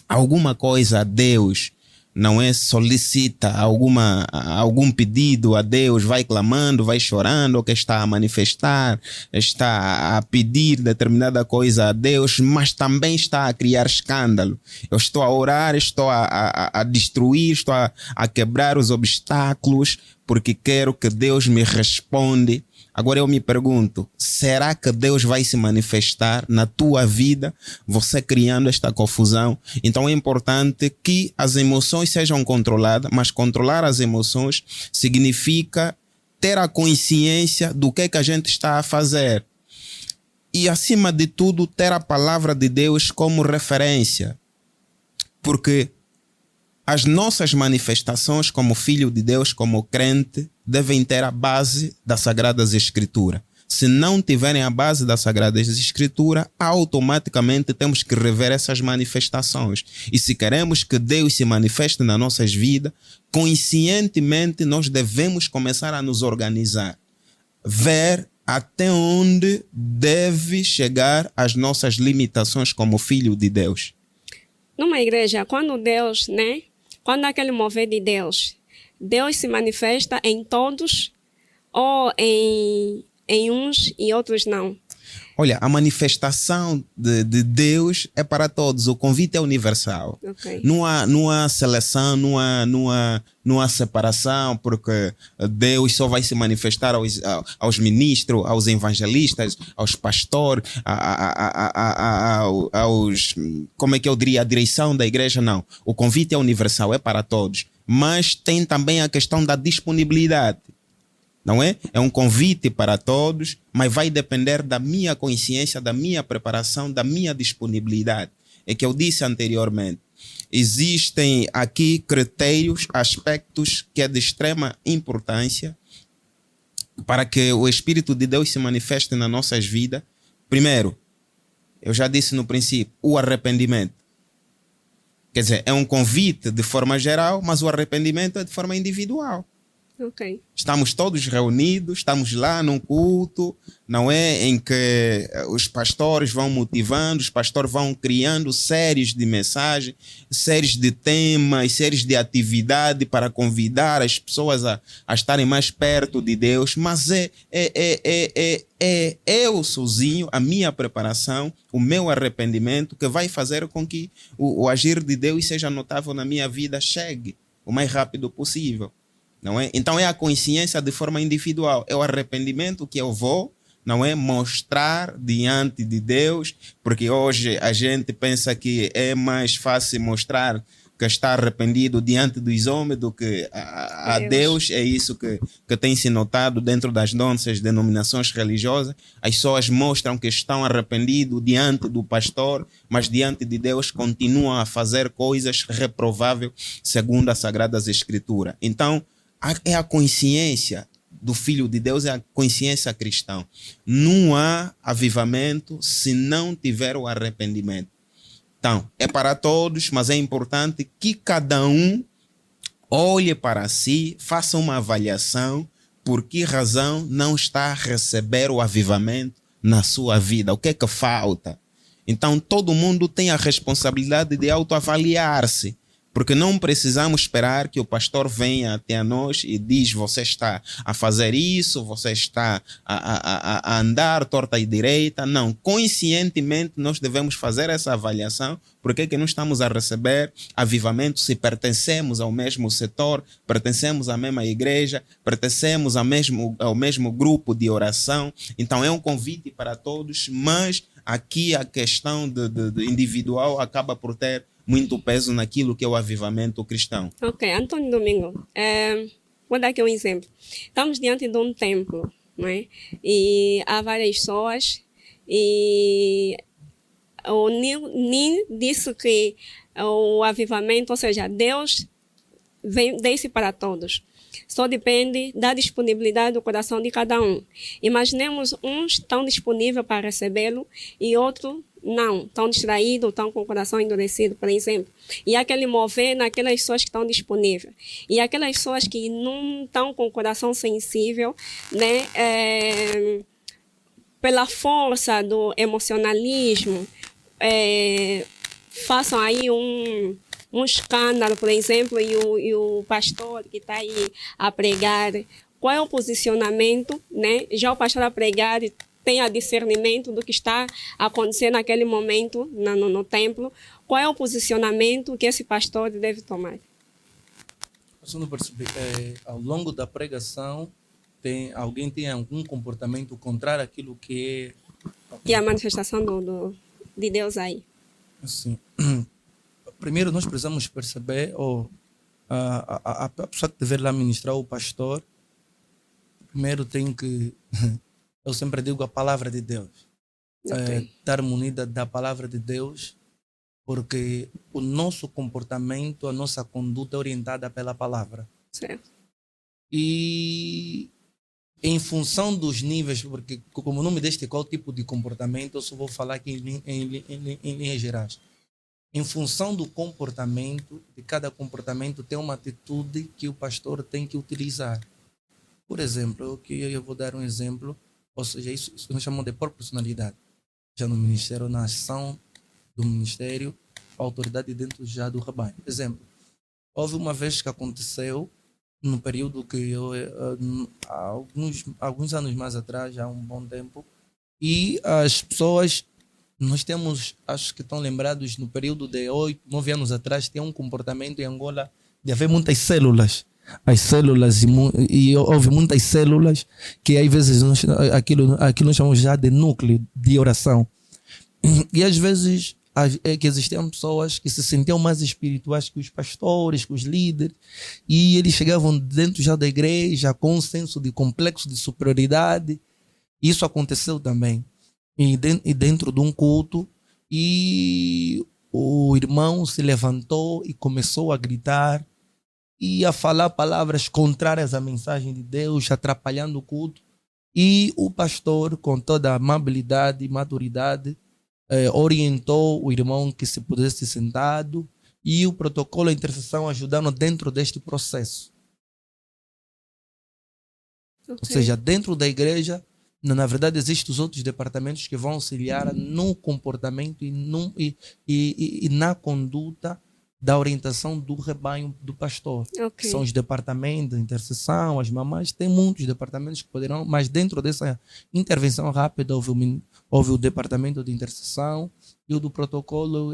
alguma coisa a Deus, não é? Solicita algum pedido a Deus, vai clamando, vai chorando, ou que está a manifestar, está a pedir determinada coisa a Deus, mas também está a criar escândalo. Eu estou a orar, estou a destruir, estou a quebrar os obstáculos, porque quero que Deus me responda. Agora eu me pergunto, será que Deus vai se manifestar na tua vida, você criando esta confusão? Então é importante que as emoções sejam controladas, mas controlar as emoções significa ter a consciência do que a gente está a fazer. E acima de tudo, ter a palavra de Deus como referência. Porque as nossas manifestações como filho de Deus, como crente, devem ter a base das Sagradas Escrituras. Se não tiverem a base das Sagradas Escrituras, automaticamente temos que rever essas manifestações. E se queremos que Deus se manifeste nas nossas vidas, conscientemente nós devemos começar a nos organizar. Ver até onde deve chegar as nossas limitações como filho de Deus. Numa igreja, quando Deus, quando há aquele mover de Deus, Deus se manifesta em todos ou em uns e outros não? Olha, a manifestação de Deus é para todos. O convite é universal. Okay. Não há seleção, não há separação, porque Deus só vai se manifestar aos ministros, aos evangelistas, aos pastores, aos, como é que eu diria, a direção da igreja. Não. O convite é universal, é para todos. Mas tem também a questão da disponibilidade. Não é? É um convite para todos, mas vai depender da minha consciência, da minha preparação, da minha disponibilidade. É que eu disse anteriormente. Existem aqui critérios, aspectos que é de extrema importância para que o Espírito de Deus se manifeste nas nossas vidas. Primeiro, eu já disse no princípio, o arrependimento. Quer dizer, é um convite de forma geral, mas o arrependimento é de forma individual. Okay. Estamos todos reunidos, estamos lá num culto, não é? Em que os pastores vão motivando, os pastores vão criando séries de mensagens, séries de temas, séries de atividade para convidar as pessoas a estarem mais perto de Deus. Mas é eu sozinho, a minha preparação, o meu arrependimento que vai fazer com que o agir de Deus seja notável na minha vida, chegue o mais rápido possível. Não é? Então é a consciência de forma individual, é o arrependimento que eu vou, não é, mostrar diante de Deus, porque hoje a gente pensa que é mais fácil mostrar que está arrependido diante dos homens do que a Deus. É isso que tem se notado dentro das nossas denominações religiosas. As pessoas mostram que estão arrependidos diante do pastor, mas diante de Deus continuam a fazer coisas reprováveis segundo as Sagradas Escrituras. Então, é a consciência do Filho de Deus, é a consciência cristã. Não há avivamento se não tiver o arrependimento. Então, é para todos, mas é importante que cada um olhe para si, faça uma avaliação por que razão não está a receber o avivamento na sua vida. O que é que falta? Então, todo mundo tem a responsabilidade de autoavaliar-se. Porque não precisamos esperar que o pastor venha até nós e diz: você está a fazer isso, você está a andar torta e direita. Não, conscientemente nós devemos fazer essa avaliação. Por que não estamos a receber avivamento se pertencemos ao mesmo setor, pertencemos à mesma igreja, pertencemos ao mesmo grupo de oração? Então é um convite para todos, mas aqui a questão de individual acaba por ter muito peso naquilo que é o avivamento cristão. Ok, Antônio Domingo, vou dar aqui um exemplo. Estamos diante de um templo, não é? E há várias pessoas e o Nin disse que o avivamento, ou seja, Deus desce para todos. Só depende da disponibilidade do coração de cada um. Imaginemos uns estão disponíveis para recebê-lo e outros não, estão distraídos, estão com o coração endurecido, por exemplo. E aquele mover naquelas pessoas que estão disponíveis. E aquelas pessoas que não estão com o coração sensível, né, pela força do emocionalismo, façam aí um escândalo, por exemplo, e o pastor que está aí a pregar, qual é o posicionamento, né? Já o pastor a pregar tenha discernimento do que está acontecendo naquele momento no templo, qual é o posicionamento que esse pastor deve tomar? Posso perceber, ao longo da pregação, alguém tem algum comportamento contrário àquilo que é a manifestação de Deus aí. Assim, primeiro nós precisamos perceber, a pessoa que dever lá ministrar, o pastor, primeiro tem que... Eu sempre digo a palavra de Deus. Okay. Estar munida da palavra de Deus, porque o nosso comportamento, a nossa conduta é orientada pela palavra. Certo. E em função dos níveis, porque como não me deste qual tipo de comportamento, eu só vou falar aqui em linhas gerais. Em função do comportamento, de cada comportamento tem uma atitude que o pastor tem que utilizar. Por exemplo, eu vou dar um exemplo. Ou seja, isso nós chamamos de proporcionalidade. Já no ministério, na ação do ministério, a autoridade dentro já do rebanho. Por exemplo, houve uma vez que aconteceu, no período que alguns anos mais atrás, já há um bom tempo, e as pessoas, nós temos, acho que estão lembrados, no período de 8, 9 anos atrás, tinha um comportamento em Angola de haver muitas células. As células, e houve muitas células que às vezes aquilo nós chamamos já de núcleo de oração. E às vezes que existiam pessoas que se sentiam mais espirituais que os pastores, que os líderes, e eles chegavam dentro já da igreja com um senso de complexo de superioridade. Isso aconteceu também. E dentro de um culto, e o irmão se levantou e começou a gritar e a falar palavras contrárias à mensagem de Deus, atrapalhando o culto. E o pastor, com toda a amabilidade e maturidade, orientou o irmão que se pudesse sentado, e o protocolo de intercessão ajudando dentro deste processo. Okay. Ou seja, dentro da igreja, na verdade, existem os outros departamentos que vão auxiliar no comportamento e na conduta da orientação do rebanho do pastor. Okay. São os departamentos de intercessão, as mamães, tem muitos departamentos que poderão, mas dentro dessa intervenção rápida houve o departamento de intercessão e o do protocolo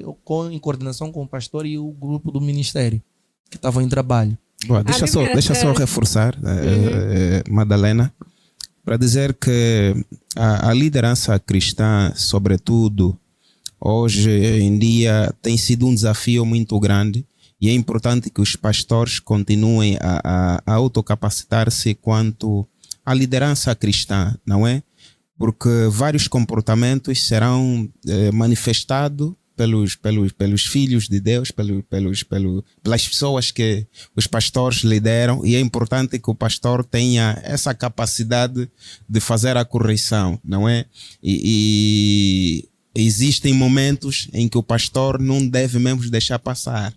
em coordenação com o pastor e o grupo do ministério que estavam em trabalho. Boa, deixa só reforçar, Madalena, para dizer que a liderança cristã, sobretudo, hoje em dia tem sido um desafio muito grande, E é importante que os pastores continuem a autocapacitar-se quanto à liderança cristã, não é? Porque vários comportamentos serão manifestados pelos filhos de Deus, pelas pessoas que os pastores lideram, e é importante que o pastor tenha essa capacidade de fazer a correção, não é? E existem momentos em que o pastor não deve mesmo deixar passar.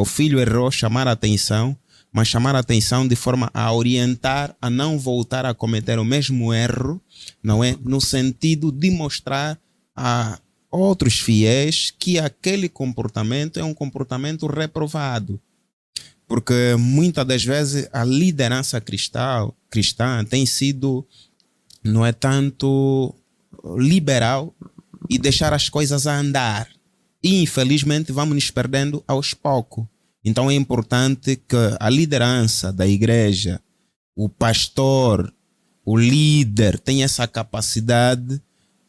O filho errou, chamar a atenção, mas chamar a atenção de forma a orientar a não voltar a cometer o mesmo erro, não é? No sentido de mostrar a outros fiéis que aquele comportamento é um comportamento reprovado. Porque muitas das vezes a liderança cristã tem sido, não é tanto liberal e deixar as coisas a andar. E infelizmente vamos nos perdendo aos poucos. Então é importante que a liderança da igreja, o pastor, o líder tenha essa capacidade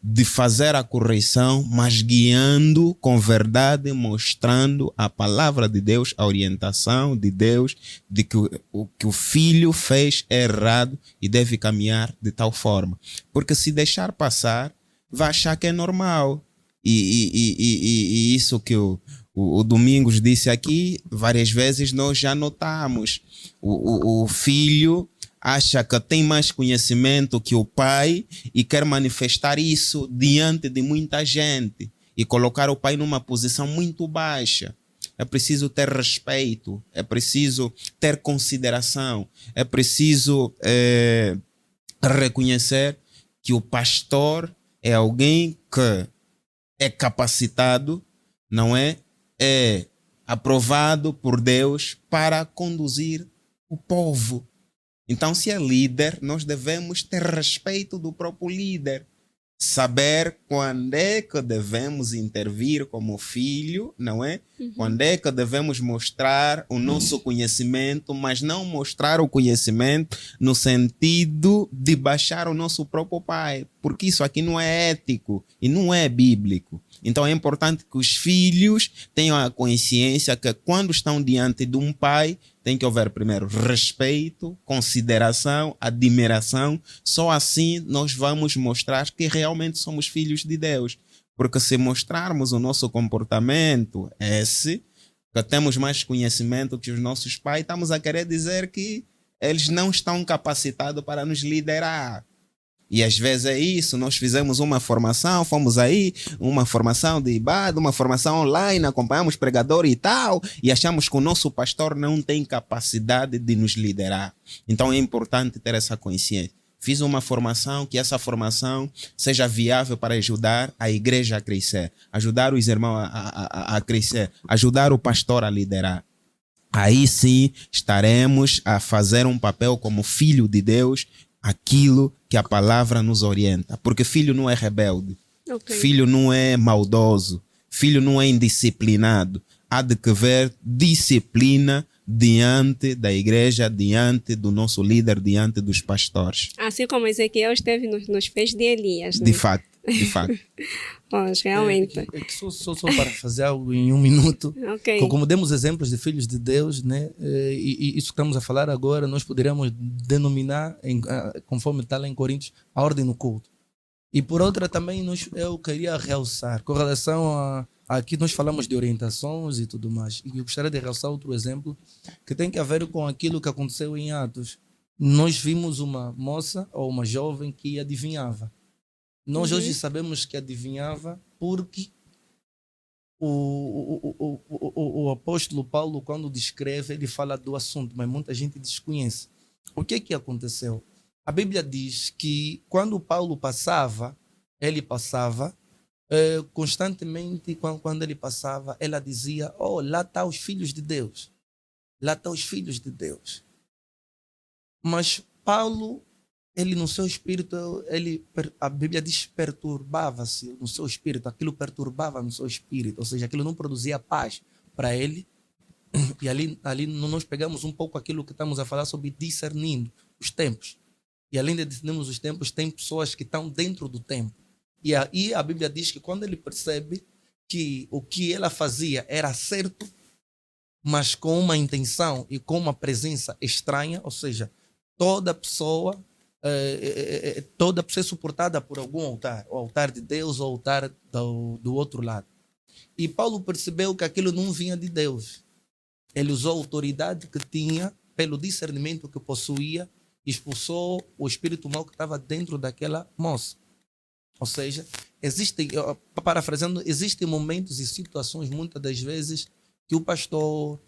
de fazer a correção, mas guiando com verdade, mostrando a palavra de Deus, a orientação de Deus, de que o que o filho fez é errado e deve caminhar de tal forma. Porque se deixar passar, vai achar que é normal. E isso que o Domingos disse aqui, várias vezes nós já notamos. O filho acha que tem mais conhecimento que o pai e quer manifestar isso diante de muita gente e colocar o pai numa posição muito baixa. É preciso ter respeito, é preciso ter consideração, é preciso reconhecer que o pastor é alguém que é capacitado, não é? É aprovado por Deus para conduzir o povo. Então, se é líder, nós devemos ter respeito do próprio líder. Saber quando é que devemos intervir como filho, não é? Quando é que devemos mostrar o nosso conhecimento, mas não mostrar o conhecimento no sentido de baixar o nosso próprio pai. Porque isso aqui não é ético e não é bíblico. Então é importante que os filhos tenham a consciência que quando estão diante de um pai, tem que haver primeiro respeito, consideração, admiração. Só assim nós vamos mostrar que realmente somos filhos de Deus. Porque se mostrarmos o nosso comportamento que temos mais conhecimento que os nossos pais, estamos a querer dizer que eles não estão capacitados para nos liderar. E às vezes é isso, nós fizemos uma formação, fomos aí, uma formação de IBAD, uma formação online, acompanhamos pregador e tal, e achamos que o nosso pastor não tem capacidade de nos liderar. Então é importante ter essa consciência. Fiz uma formação, que essa formação seja viável para ajudar a igreja a crescer, ajudar os irmãos a crescer, ajudar o pastor a liderar. Aí sim estaremos a fazer um papel como filho de Deus, aquilo que a palavra nos orienta. Porque filho não é rebelde, filho não é maldoso, filho não é indisciplinado. Há de haver disciplina diante da igreja, diante do nosso líder, diante dos pastores. Assim como Ezequiel esteve nos pés de Elias, né? De facto, de facto. Pois, realmente. Só para fazer algo em um minuto. Ok. Como demos exemplos de filhos de Deus, né? E isso que estamos a falar agora, nós poderíamos denominar, conforme está lá em Coríntios, a ordem no culto. E por outra também eu queria realçar, com relação a aqui nós falamos de orientações e tudo mais. E eu gostaria de realçar outro exemplo que tem que ver com aquilo que aconteceu em Atos. Nós vimos uma moça ou uma jovem que adivinhava. Nós hoje sabemos que adivinhava porque o apóstolo Paulo, quando descreve, ele fala do assunto, mas muita gente desconhece. O que aconteceu? A Bíblia diz que quando Paulo passava, ele passava constantemente, quando ele passava, ela dizia: oh, lá estão os filhos de Deus. Lá estão os filhos de Deus. Mas Paulo, ele no seu espírito, a Bíblia diz perturbava-se no seu espírito, aquilo perturbava no seu espírito, ou seja, aquilo não produzia paz para ele. E ali nós pegamos um pouco aquilo que estamos a falar sobre discernindo os tempos. E além de discernirmos os tempos, tem pessoas que estão dentro do tempo. E aí a Bíblia diz que quando ele percebe que o que ela fazia era certo, mas com uma intenção e com uma presença estranha, ou seja, toda pessoa é suportada por algum altar, o altar de Deus ou o altar do outro lado. E Paulo percebeu que aquilo não vinha de Deus. Ele usou a autoridade que tinha, pelo discernimento que possuía, expulsou o espírito mau que estava dentro daquela moça. Ou seja, parafraseando, existem momentos e situações, muitas das vezes, que o pastor,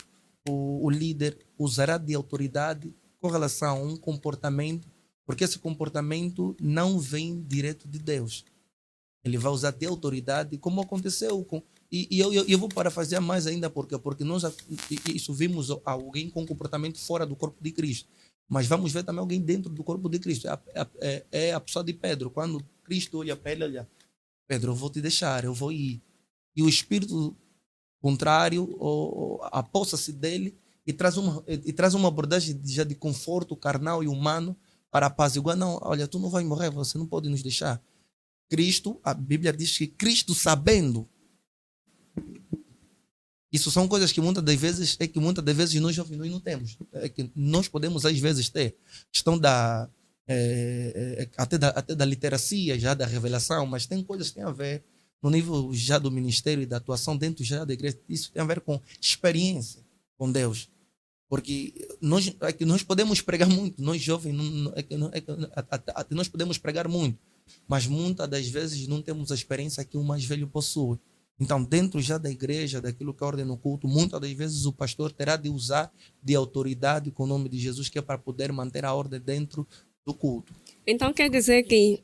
o líder, usará de autoridade com relação a um comportamento, porque esse comportamento não vem direto de Deus. Ele vai usar de autoridade, como aconteceu com... E eu vou parafrasear mais ainda, porque nós isso vimos alguém com comportamento fora do corpo de Cristo. Mas vamos ver também alguém dentro do corpo de Cristo. É a pessoa de Pedro. Quando Cristo olha para ele, olha, Pedro, eu vou te deixar, eu vou ir. E o espírito contrário aposta-se dele e traz uma abordagem já de conforto carnal e humano para apaziguar. Não, olha, tu não vai morrer, você não pode nos deixar. Cristo, a Bíblia diz que Cristo sabendo. Isso são coisas que muitas das vezes nós jovens não temos. É que nós podemos às vezes ter questão até da literacia, já da revelação, mas tem coisas que têm a ver no nível já do ministério e da atuação dentro já da igreja. Isso tem a ver com experiência com Deus. Porque nós podemos pregar muito, nós jovens, nós podemos pregar muito, mas muitas das vezes não temos a experiência que o mais velho possui. Então, dentro já da igreja, daquilo que é a ordem no culto, muitas das vezes o pastor terá de usar de autoridade com o nome de Jesus, que é para poder manter a ordem dentro do culto. Então, quer dizer que,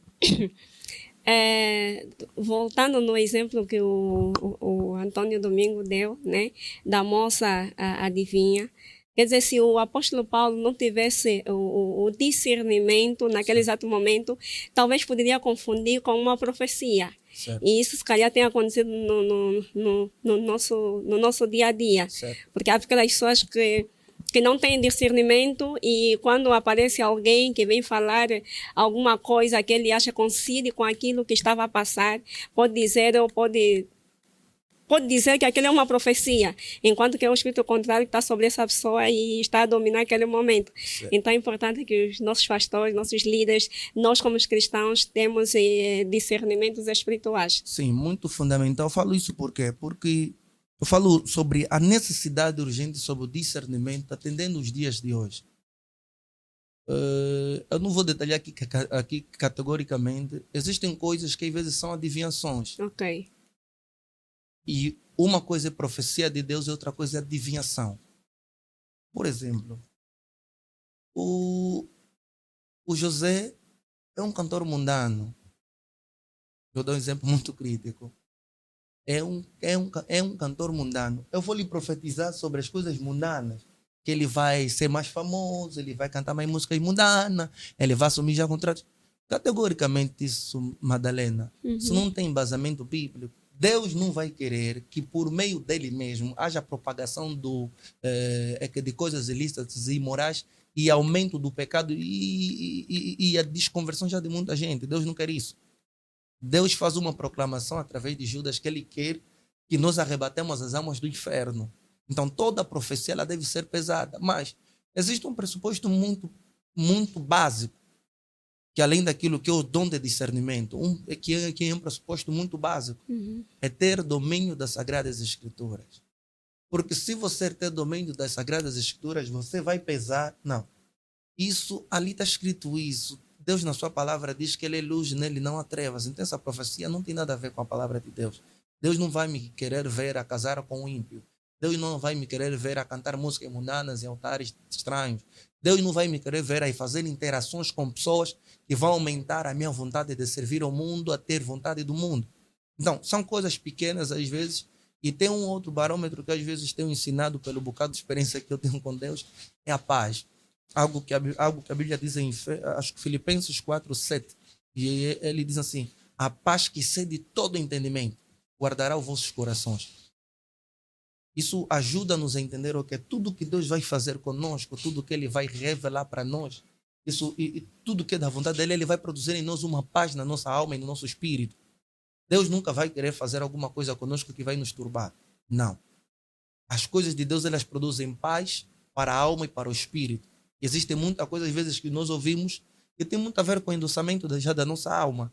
voltando no exemplo que o Antônio Domingo deu, né, da moça adivinha, quer dizer, se o apóstolo Paulo não tivesse o discernimento naquele exato momento, talvez poderia confundir com uma profecia. Certo. E isso, se calhar, tem acontecido no nosso dia a dia. Certo. Porque há aquelas pessoas que não têm discernimento e quando aparece alguém que vem falar alguma coisa que ele acha coincide com aquilo que estava a passar, pode dizer que aquilo é uma profecia, enquanto que é o espírito contrário que está sobre essa pessoa e está a dominar aquele momento. Certo. Então é importante que os nossos pastores, nossos líderes, nós como os cristãos temos discernimentos espirituais. Sim, muito fundamental. Eu falo isso por quê? Porque eu falo sobre a necessidade urgente sobre o discernimento, atendendo os dias de hoje. Eu não vou detalhar aqui categoricamente. Existem coisas que às vezes são adivinhações. Ok. E uma coisa é profecia de Deus e outra coisa é adivinhação. Por exemplo, o José é um cantor mundano. Eu dou um exemplo muito crítico. É um cantor mundano. Eu vou lhe profetizar sobre as coisas mundanas. Que ele vai ser mais famoso, ele vai cantar mais músicas mundanas, ele vai assumir já contratos. Categoricamente isso, Madalena, isso não tem embasamento bíblico. Deus não vai querer que por meio dele mesmo haja propagação de coisas ilícitas e imorais e aumento do pecado e a desconversão já de muita gente. Deus não quer isso. Deus faz uma proclamação através de Judas que ele quer que nós arrebatemos as almas do inferno. Então toda a profecia ela deve ser pesada, mas existe um pressuposto muito, muito básico que além daquilo que é o dom de discernimento, que é um pressuposto muito básico, é ter domínio das Sagradas Escrituras. Porque se você ter domínio das Sagradas Escrituras, você vai pesar. Não. Isso, ali está escrito isso. Deus na sua palavra diz que ele é luz, nele não há trevas. Então essa profecia não tem nada a ver com a palavra de Deus. Deus não vai me querer ver a casar com um ímpio. Deus não vai me querer ver a cantar músicas mundanas em altares estranhos. Deus não vai me querer ver a fazer interações com pessoas que vão aumentar a minha vontade de servir ao mundo, a ter vontade do mundo. Então, são coisas pequenas às vezes, e tem um outro barômetro que às vezes tenho ensinado pelo bocado de experiência que eu tenho com Deus, é a paz. Algo que a Bíblia diz em, acho que Filipenses 4:7, e ele diz assim, a paz que excede todo entendimento, guardará os vossos corações. Isso ajuda-nos a entender o que tudo que Deus vai fazer conosco, tudo que Ele vai revelar para nós, isso, e tudo que é da vontade dEle, Ele vai produzir em nós uma paz na nossa alma e no nosso espírito. Deus nunca vai querer fazer alguma coisa conosco que vai nos turbar. Não. As coisas de Deus, elas produzem paz para a alma e para o espírito. Existe muita coisa, às vezes, que nós ouvimos que tem muito a ver com o endossamento já da nossa alma.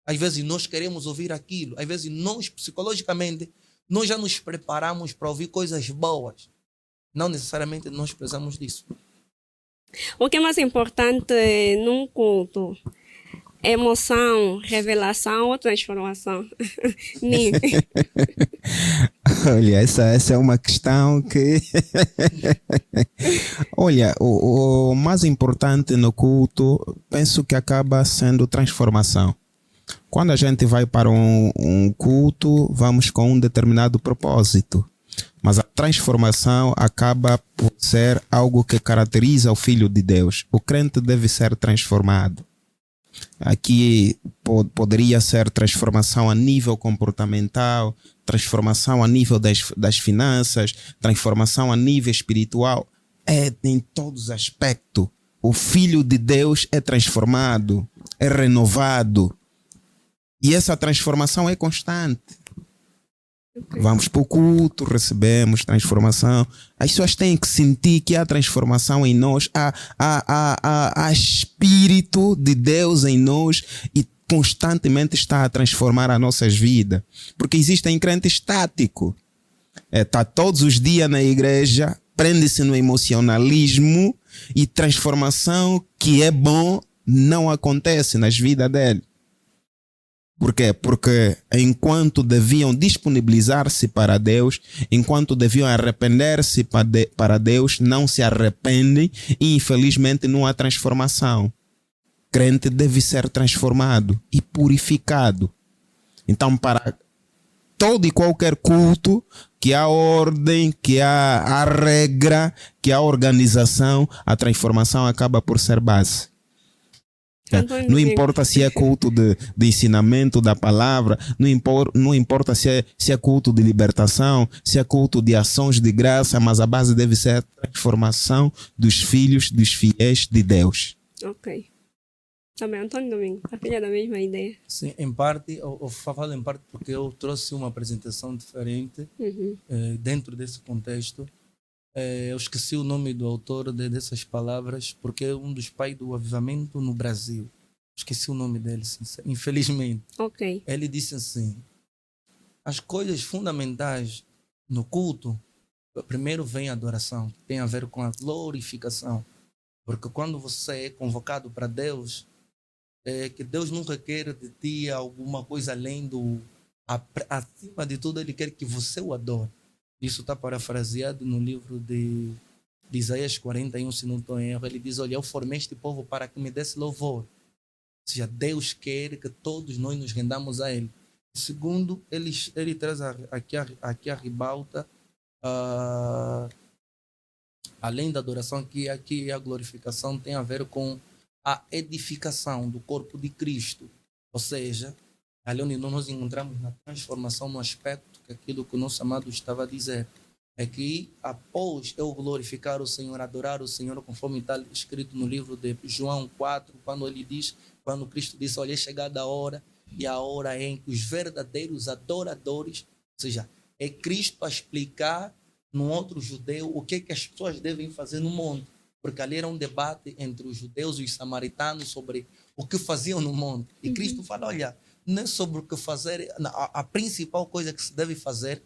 Às vezes nós queremos ouvir aquilo. Às vezes nós, psicologicamente, nós já nos preparamos para ouvir coisas boas. Não necessariamente nós precisamos disso. O que é mais importante num culto? Emoção, revelação ou transformação? Nin. Olha, essa é uma questão que... Olha, o mais importante no culto, penso que acaba sendo transformação. Quando a gente vai para um culto, vamos com um determinado propósito. Mas a transformação acaba por ser algo que caracteriza o Filho de Deus. O crente deve ser transformado. Aqui poderia ser transformação a nível comportamental, transformação a nível das finanças, transformação a nível espiritual. É em todos os aspectos. O Filho de Deus é transformado, é renovado. E essa transformação é constante. Vamos para o culto, recebemos transformação. As pessoas têm que sentir que há transformação em nós, há Espírito de Deus em nós e constantemente está a transformar as nossas vidas. Porque existem crentes estáticos. Está todos os dias na igreja, prende-se no emocionalismo e transformação que é bom não acontece nas vidas dele. Por quê? Porque enquanto deviam disponibilizar-se para Deus, enquanto deviam arrepender-se para Deus, não se arrependem e infelizmente não há transformação. Crente deve ser transformado e purificado. Então, para todo e qualquer culto, que há ordem, que há regra, que há organização, a transformação acaba por ser base. Não importa se é culto de ensinamento da palavra, não importa se é culto de libertação, se é culto de ações de graça, mas a base deve ser a transformação dos filhos, dos fiéis de Deus. Ok. Também, Antônio Domingo, partilha da mesma ideia. Sim, em parte, eu falo em parte porque eu trouxe uma apresentação diferente dentro desse contexto. Eu esqueci o nome do autor dessas palavras, porque é um dos pais do avivamento no Brasil. Esqueci o nome dele, infelizmente. Ok. Ele disse assim: as coisas fundamentais no culto, primeiro vem a adoração, que tem a ver com a glorificação. Porque quando você é convocado para Deus, que Deus nunca quer de ti alguma coisa além do... Acima de tudo, Ele quer que você o adore. Isso está parafraseado no livro de Isaías 41, se não estou em erro. Ele diz: olha, eu formei este povo para que me desse louvor. Ou seja, Deus quer que todos nós nos rendamos a Ele. Segundo, ele traz aqui a ribalta, além da adoração, aqui a glorificação tem a ver com a edificação do corpo de Cristo. Ou seja, ali onde nós encontramos na transformação no aspecto que aquilo que o nosso amado estava a dizer. É que após eu glorificar o Senhor, adorar o Senhor, conforme está escrito no livro de João 4, quando Cristo disse: olha, é chegada a hora, e a hora em que os verdadeiros adoradores, ou seja, é Cristo a explicar num outro judeu o que as pessoas devem fazer no monte. Porque ali era um debate entre os judeus e os samaritanos sobre o que faziam no monte. E Cristo fala: olha, não é sobre o que fazer, a principal coisa que se deve fazer,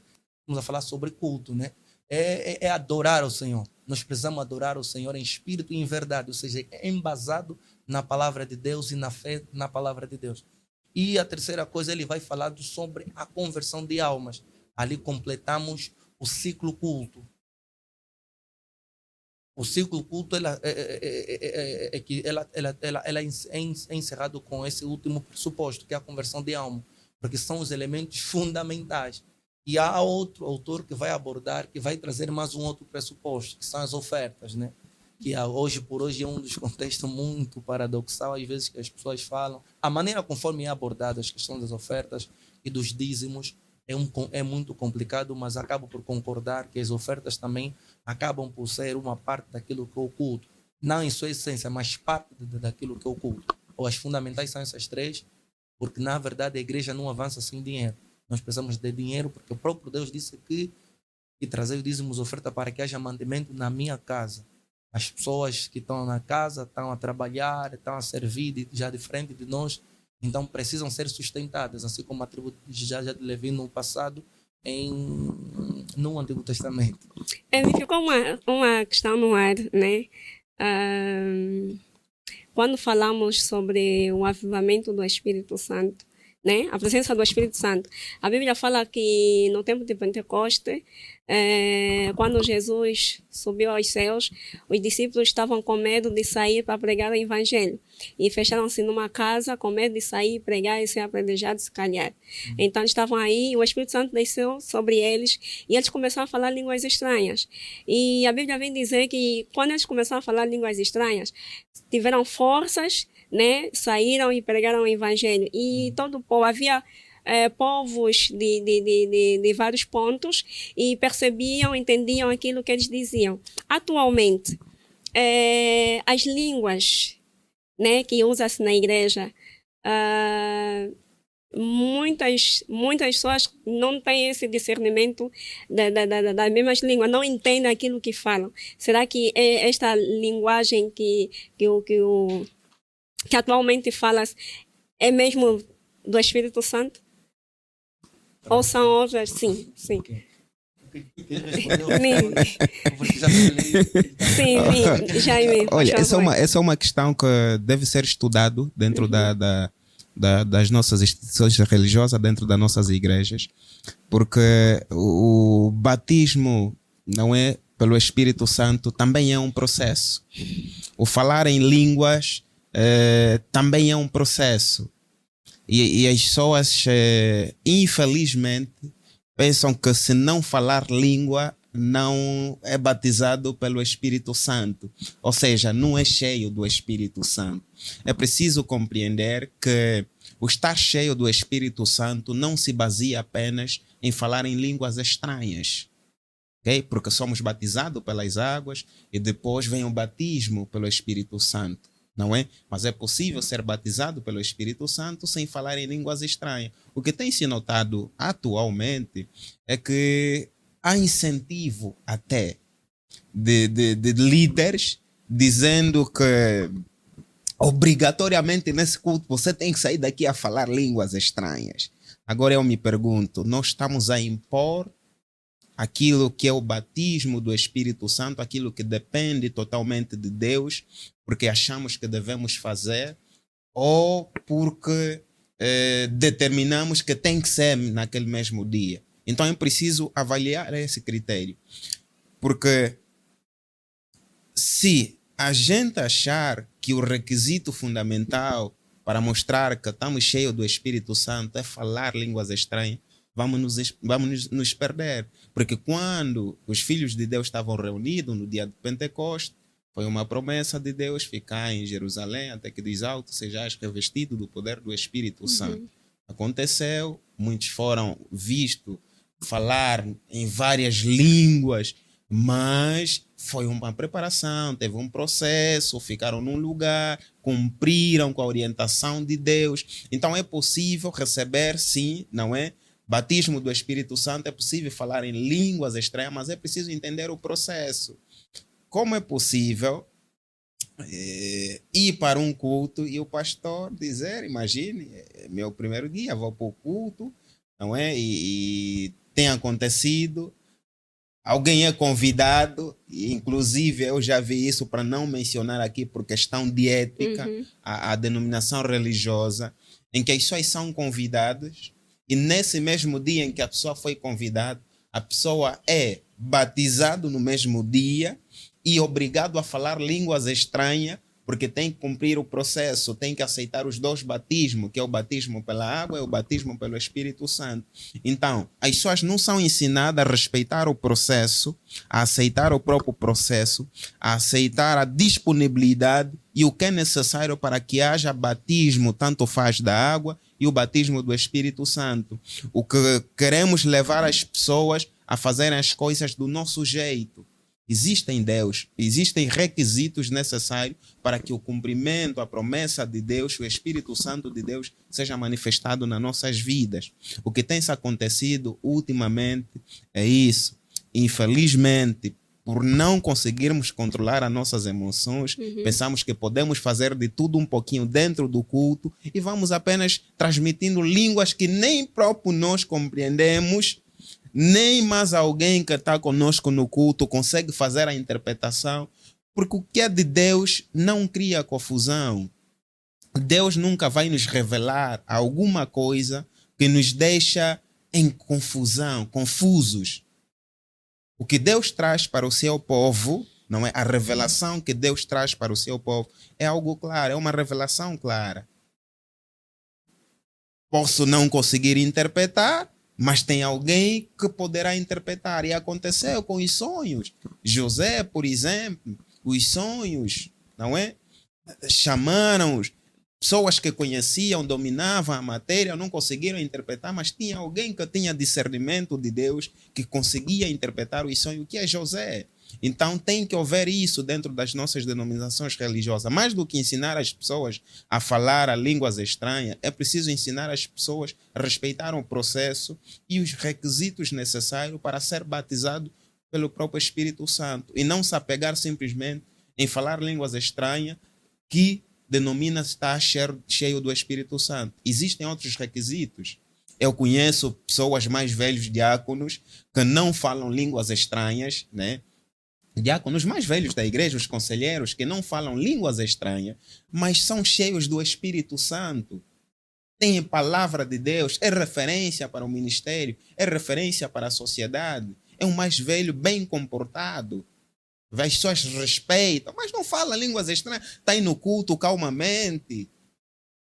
vamos a falar sobre culto, né? É adorar o Senhor. Nós precisamos adorar o Senhor em espírito e em verdade, ou seja, é embasado na palavra de Deus e na fé na palavra de Deus. E a terceira coisa, ele vai falar sobre a conversão de almas. Ali completamos o ciclo culto. O ciclo culto ela é encerrado com esse último pressuposto, que é a conversão de alma, porque são os elementos fundamentais. E há outro autor que vai abordar, que vai trazer mais um outro pressuposto, que são as ofertas, né? Que hoje por hoje é um dos contextos muito paradoxal, às vezes, que as pessoas falam. A maneira conforme é abordada a questão das ofertas e dos dízimos é muito complicado, mas acabo por concordar que as ofertas também acabam por ser uma parte daquilo que é o culto. Não em sua essência, mas parte daquilo que é o culto. Ou as fundamentais são essas três, porque na verdade a igreja não avança sem dinheiro. Nós precisamos de dinheiro, porque o próprio Deus disse que e trazer os dízimos oferta para que haja mantimento na minha casa. As pessoas que estão na casa estão a trabalhar, estão a servir já de frente de nós, então precisam ser sustentadas, assim como a tribo já de Levi no passado, no Antigo Testamento. Me ficou uma questão no ar, né? Quando falamos sobre o avivamento do Espírito Santo, né? A presença do Espírito Santo. A Bíblia fala que no tempo de Pentecoste, quando Jesus subiu aos céus, os discípulos estavam com medo de sair para pregar o Evangelho. E fecharam-se numa casa com medo de sair, pregar e ser apedrejados, se calhar. Então estavam aí, o Espírito Santo desceu sobre eles e eles começaram a falar línguas estranhas. E a Bíblia vem dizer que quando eles começaram a falar línguas estranhas, tiveram forças, né? Saíram e pregaram o Evangelho. E todo o povo, havia povos de vários pontos e percebiam, entendiam aquilo que eles diziam. Atualmente, as línguas, né, que usa-se na igreja, muitas pessoas não têm esse discernimento das mesmas línguas, não entendem aquilo que falam. Será que esta linguagem que atualmente falas é mesmo do Espírito Santo? Ou são outras? Sim. Sim, Jaime. Olha, essa é uma questão que deve ser estudado dentro das nossas instituições religiosas, dentro das nossas igrejas, porque o batismo, não é, pelo Espírito Santo também é um processo. O falar em línguas também é um processo. E as pessoas, infelizmente, pensam que se não falar língua, não é batizado pelo Espírito Santo. Ou seja, não é cheio do Espírito Santo. É preciso compreender que o estar cheio do Espírito Santo não se baseia apenas em falar em línguas estranhas. Okay? Porque somos batizados pelas águas e depois vem o batismo pelo Espírito Santo. Não é? Mas é possível ser batizado pelo Espírito Santo sem falar em línguas estranhas. O que tem se notado atualmente é que há incentivo até de líderes dizendo que obrigatoriamente nesse culto você tem que sair daqui a falar línguas estranhas. Agora eu me pergunto, nós estamos a impor aquilo que é o batismo do Espírito Santo, aquilo que depende totalmente de Deus, porque achamos que devemos fazer, ou porque determinamos que tem que ser naquele mesmo dia. Então é preciso avaliar esse critério. Porque se a gente achar que o requisito fundamental para mostrar que estamos cheios do Espírito Santo é falar línguas estranhas, vamos nos perder. Porque quando os filhos de Deus estavam reunidos no dia de Pentecostes, foi uma promessa de Deus ficar em Jerusalém até que dos altos sejais revestido do poder do Espírito Santo. Aconteceu, muitos foram vistos falar em várias línguas, mas foi uma preparação, teve um processo, ficaram num lugar, cumpriram com a orientação de Deus. Então é possível receber, sim, não é? Batismo do Espírito Santo, é possível falar em línguas estranhas, mas é preciso entender o processo. Como é possível ir para um culto e o pastor dizer, imagine, é meu primeiro dia, vou para o culto, não é? E tem acontecido, alguém é convidado, e inclusive eu já vi isso, para não mencionar aqui por questão de ética, a denominação religiosa, em que as pessoas são convidadas e nesse mesmo dia em que a pessoa foi convidada, a pessoa é batizada no mesmo dia e obrigado a falar línguas estranhas, porque tem que cumprir o processo, tem que aceitar os dois batismos, que é o batismo pela água e o batismo pelo Espírito Santo. Então, as pessoas não são ensinadas a respeitar o processo, a aceitar o próprio processo, a aceitar a disponibilidade e o que é necessário para que haja batismo, tanto faz da água e o batismo do Espírito Santo. O que queremos levar as pessoas a fazerem as coisas do nosso jeito. Existem requisitos necessários para que o cumprimento, a promessa de Deus, o Espírito Santo de Deus seja manifestado nas nossas vidas. O que tem se acontecido ultimamente é isso. infelizmente, por não conseguirmos controlar as nossas emoções, pensamos que podemos fazer de tudo um pouquinho dentro do culto e vamos apenas transmitindo línguas que nem próprio nós compreendemos, nem mais alguém que está conosco no culto consegue fazer a interpretação, porque o que é de Deus não cria confusão. Deus nunca vai nos revelar alguma coisa que nos deixa em confusão, confusos. O que Deus traz para o seu povo, não é? A revelação que Deus traz para o seu povo é algo claro, é uma revelação clara. Posso não conseguir interpretar, mas tem alguém que poderá interpretar. E aconteceu com os sonhos. José, por exemplo, os sonhos, não é? Chamaram-os. Pessoas que conheciam, dominavam a matéria, não conseguiram interpretar, mas tinha alguém que tinha discernimento de Deus, que conseguia interpretar o sonho, que é José. Então tem que haver isso dentro das nossas denominações religiosas. Mais do que ensinar as pessoas a falar a línguas estranhas, é preciso ensinar as pessoas a respeitar o processo e os requisitos necessários para ser batizado pelo próprio Espírito Santo. E não se apegar simplesmente em falar línguas estranhas que denomina-se estar cheio do Espírito Santo. Existem outros requisitos. Eu conheço pessoas mais velhos, diáconos, que não falam línguas estranhas, né? Diáconos mais velhos da igreja, os conselheiros, que não falam línguas estranhas, mas são cheios do Espírito Santo. Têm palavra de Deus, é referência para o ministério, é referência para a sociedade. É um mais velho bem comportado. As pessoas respeitam, mas não fala línguas estranhas. Está aí no culto calmamente.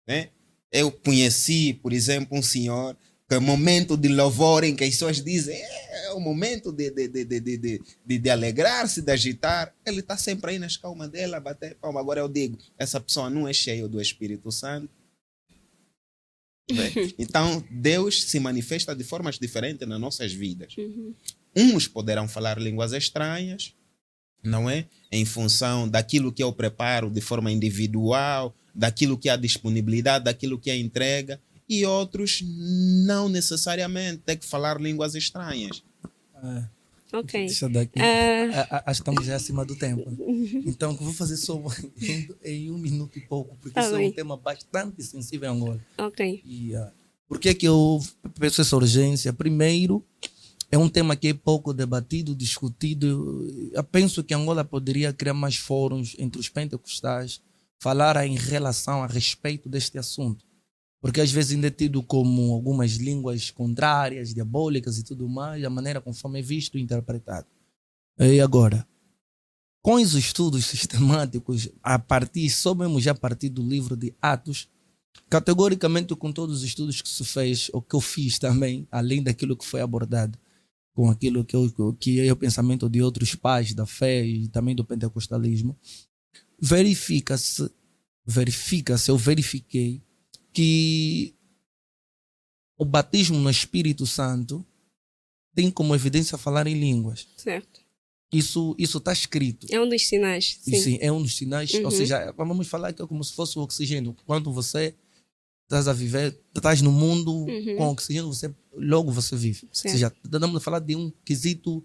Né? Eu conheci, por exemplo, um senhor que é momento de louvor em que as pessoas dizem é o momento de alegrar-se, de agitar. Ele está sempre aí nas calmas dele, a bater palma. Agora eu digo, essa pessoa não é cheia do Espírito Santo. Então, Deus se manifesta de formas diferentes nas nossas vidas. Uns poderão falar línguas estranhas, não é? Em função daquilo que eu preparo de forma individual, daquilo que é a disponibilidade, daquilo que é a entrega, e outros não necessariamente têm que falar línguas estranhas. Ok. Deixa daqui. Acho que estamos já acima do tempo. Então, eu vou fazer só em 1 minuto e pouco, porque isso é um tema bastante sensível em Angola. Ok. E, por que que eu peço essa urgência? Primeiro, é um tema que é pouco debatido, discutido. Eu penso que Angola poderia criar mais fóruns entre os pentecostais, falar em relação a respeito deste assunto. Porque às vezes ainda é tido como algumas línguas contrárias, diabólicas e tudo mais, a maneira conforme é visto e interpretado. E agora, com os estudos sistemáticos, só mesmo já a partir do livro de Atos, categoricamente com todos os estudos que se fez, ou que eu fiz também, além daquilo que foi abordado, com aquilo que é o pensamento de outros pais da fé e também do pentecostalismo, eu verifiquei que o batismo no Espírito Santo tem como evidência falar em línguas. Certo. Isso está escrito. É um dos sinais. Sim, sim, é um dos sinais. Ou seja, vamos falar que é como se fosse o oxigênio. Quando você estás a viver, estás no mundo com oxigênio, logo você vive. Certo. Ou seja, estamos a falar de um quesito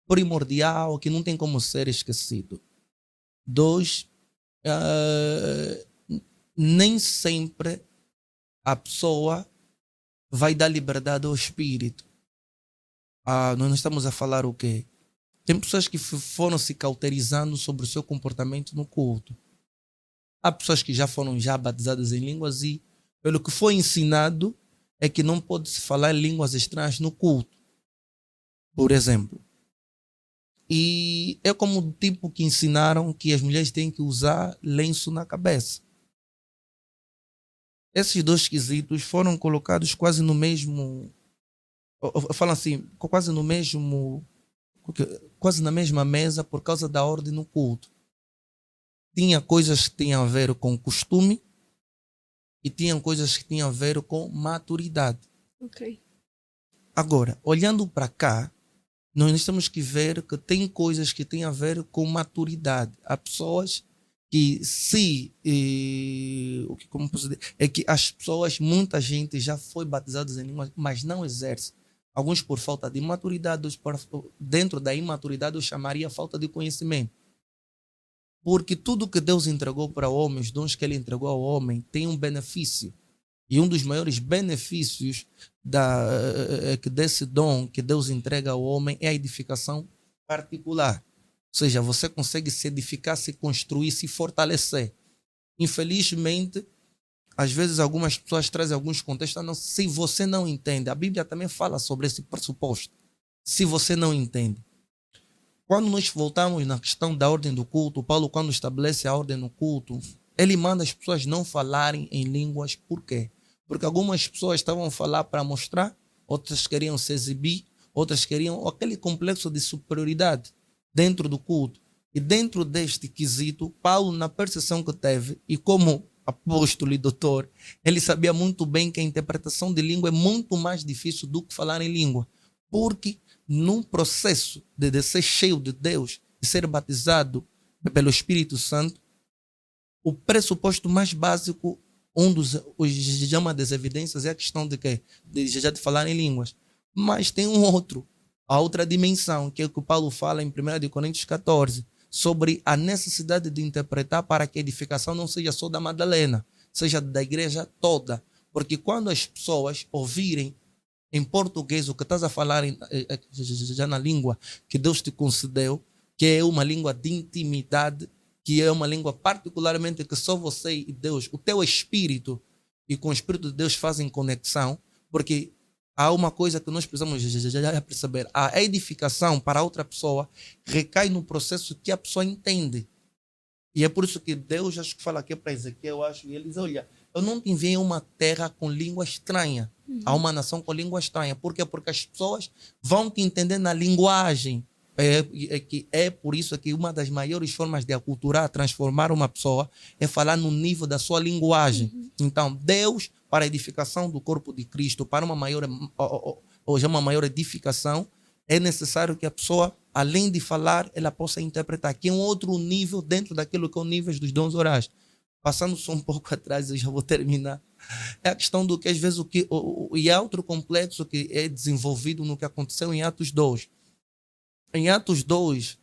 primordial que não tem como ser esquecido. 2, nem sempre a pessoa vai dar liberdade ao espírito. Nós estamos a falar o quê? Tem pessoas que foram se cauterizando sobre o seu comportamento no culto. Há pessoas que já foram batizadas em línguas e, pelo que foi ensinado, é que não pode se falar línguas estranhas no culto. Por exemplo. E é como o tipo que ensinaram que as mulheres têm que usar lenço na cabeça. Esses dois quesitos foram colocados quase no mesmo... Eu falo assim, quase na mesma mesa por causa da ordem no culto. Tinha coisas que tinham a ver com costume e tinha coisas que tinham a ver com maturidade. Ok. Agora, olhando para cá, nós temos que ver que tem coisas que têm a ver com maturidade. Há pessoas que como posso dizer, é que as pessoas, muita gente já foi batizada em línguas, mas não exerce. Alguns por falta de maturidade, dentro da imaturidade eu chamaria falta de conhecimento. Porque tudo que Deus entregou para o homem, os dons que Ele entregou ao homem, tem um benefício. E um dos maiores benefícios desse dom que Deus entrega ao homem é a edificação particular. Ou seja, você consegue se edificar, se construir, se fortalecer. Infelizmente, às vezes algumas pessoas trazem alguns contextos. Não, se você não entende, a Bíblia também fala sobre esse pressuposto. Se você não entende. Quando nós voltamos na questão da ordem do culto, Paulo, quando estabelece a ordem no culto, ele manda as pessoas não falarem em línguas. Por quê? Porque algumas pessoas estavam a falar para mostrar, outras queriam se exibir, outras queriam aquele complexo de superioridade dentro do culto. E dentro deste quesito, Paulo, na percepção que teve, e como apóstolo e doutor, ele sabia muito bem que a interpretação de língua é muito mais difícil do que falar em língua. Porque num processo de ser cheio de Deus e ser batizado pelo Espírito Santo, o pressuposto mais básico, um dos chama das evidências, é a questão de quê? De falar em línguas. Mas tem a outra dimensão, que é o que Paulo fala em 1 Coríntios 14, sobre a necessidade de interpretar para que a edificação não seja só da Madalena, seja da igreja toda. Porque quando as pessoas ouvirem em português o que estás a falar já na língua que Deus te concedeu, que é uma língua de intimidade, que é uma língua particularmente que só você e Deus, o teu espírito e com o Espírito de Deus fazem conexão, porque há uma coisa que nós precisamos já perceber. A edificação para outra pessoa recai no processo que a pessoa entende. E é por isso que Deus, acho que fala aqui para Ezequiel, e ele diz, olha, eu não te enviei uma terra com língua estranha, a uma nação com língua estranha. Por quê? Porque as pessoas vão te entender na linguagem. É por isso que uma das maiores formas de aculturar, transformar uma pessoa, é falar no nível da sua linguagem. Então, Deus, para a edificação do corpo de Cristo, para uma maior edificação, é necessário que a pessoa, além de falar, ela possa interpretar, que é um outro nível dentro daquilo que é o nível dos dons orais. Passando só um pouco atrás, eu já vou terminar. É a questão do que às vezes e há outro complexo que é desenvolvido no que aconteceu em Atos 2. Em Atos 2,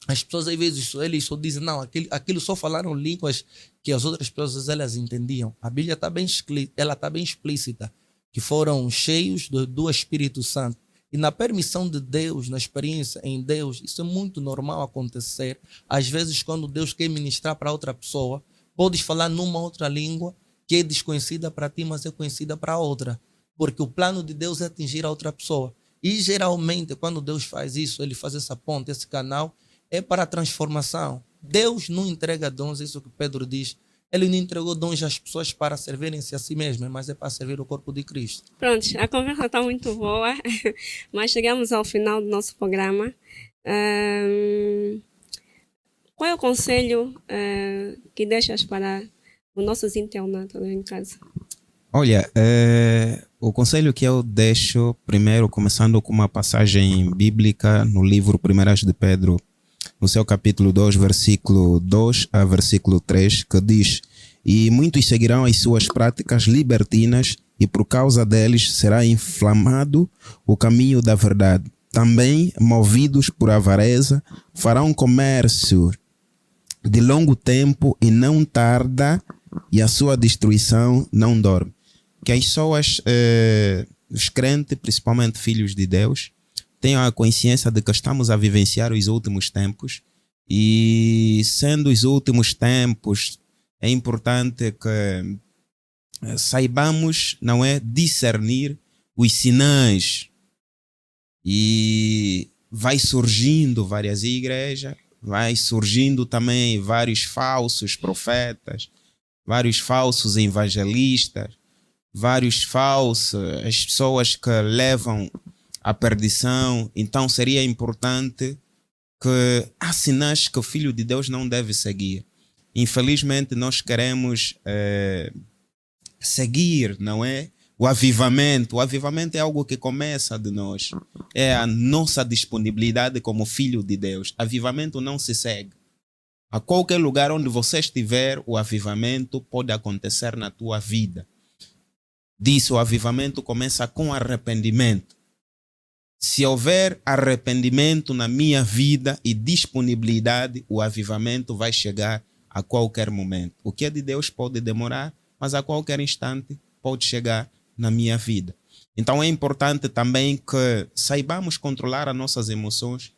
as pessoas às vezes eles só dizem, não, aquilo só falaram línguas que as outras pessoas elas entendiam. A Bíblia está bem explícita, que foram cheios do Espírito Santo. E na permissão de Deus, na experiência em Deus, isso é muito normal acontecer. Às vezes, quando Deus quer ministrar para outra pessoa, podes falar numa outra língua que é desconhecida para ti, mas é conhecida para outra. Porque o plano de Deus é atingir a outra pessoa. E geralmente, quando Deus faz isso, Ele faz essa ponte, esse canal, é para a transformação. Deus não entrega dons, isso que Pedro diz. Ele não entregou dons às pessoas para servirem-se a si mesmas, mas é para servir o corpo de Cristo. Pronto, a conversa está muito boa, mas chegamos ao final do nosso programa. Qual é o conselho que deixas para os nossos internautas em casa? Olha, o conselho que eu deixo, primeiro, começando com uma passagem bíblica no livro 1 de Pedro, no seu capítulo 2, versículo 2 a versículo 3, que diz: e muitos seguirão as suas práticas libertinas, e por causa deles será inflamado o caminho da verdade. Também, movidos por avareza, farão comércio de longo tempo e não tarda, e a sua destruição não dorme. Que as pessoas, os crentes, principalmente filhos de Deus, tenham a consciência de que estamos a vivenciar os últimos tempos, e sendo os últimos tempos, é importante que saibamos, não é, discernir os sinais. E vai surgindo várias igrejas, vai surgindo também vários falsos profetas, vários falsos evangelistas, vários falsos, as pessoas que levam à perdição. Então seria importante que há sinais que o Filho de Deus não deve seguir. Infelizmente nós queremos seguir, não é? O avivamento. O avivamento é algo que começa de nós. É a nossa disponibilidade como Filho de Deus. Avivamento não se segue. A qualquer lugar onde você estiver, o avivamento pode acontecer na tua vida. Disso, o avivamento começa com arrependimento. Se houver arrependimento na minha vida e disponibilidade, o avivamento vai chegar a qualquer momento. O que é de Deus pode demorar, mas a qualquer instante pode chegar na minha vida. Então é importante também que saibamos controlar as nossas emoções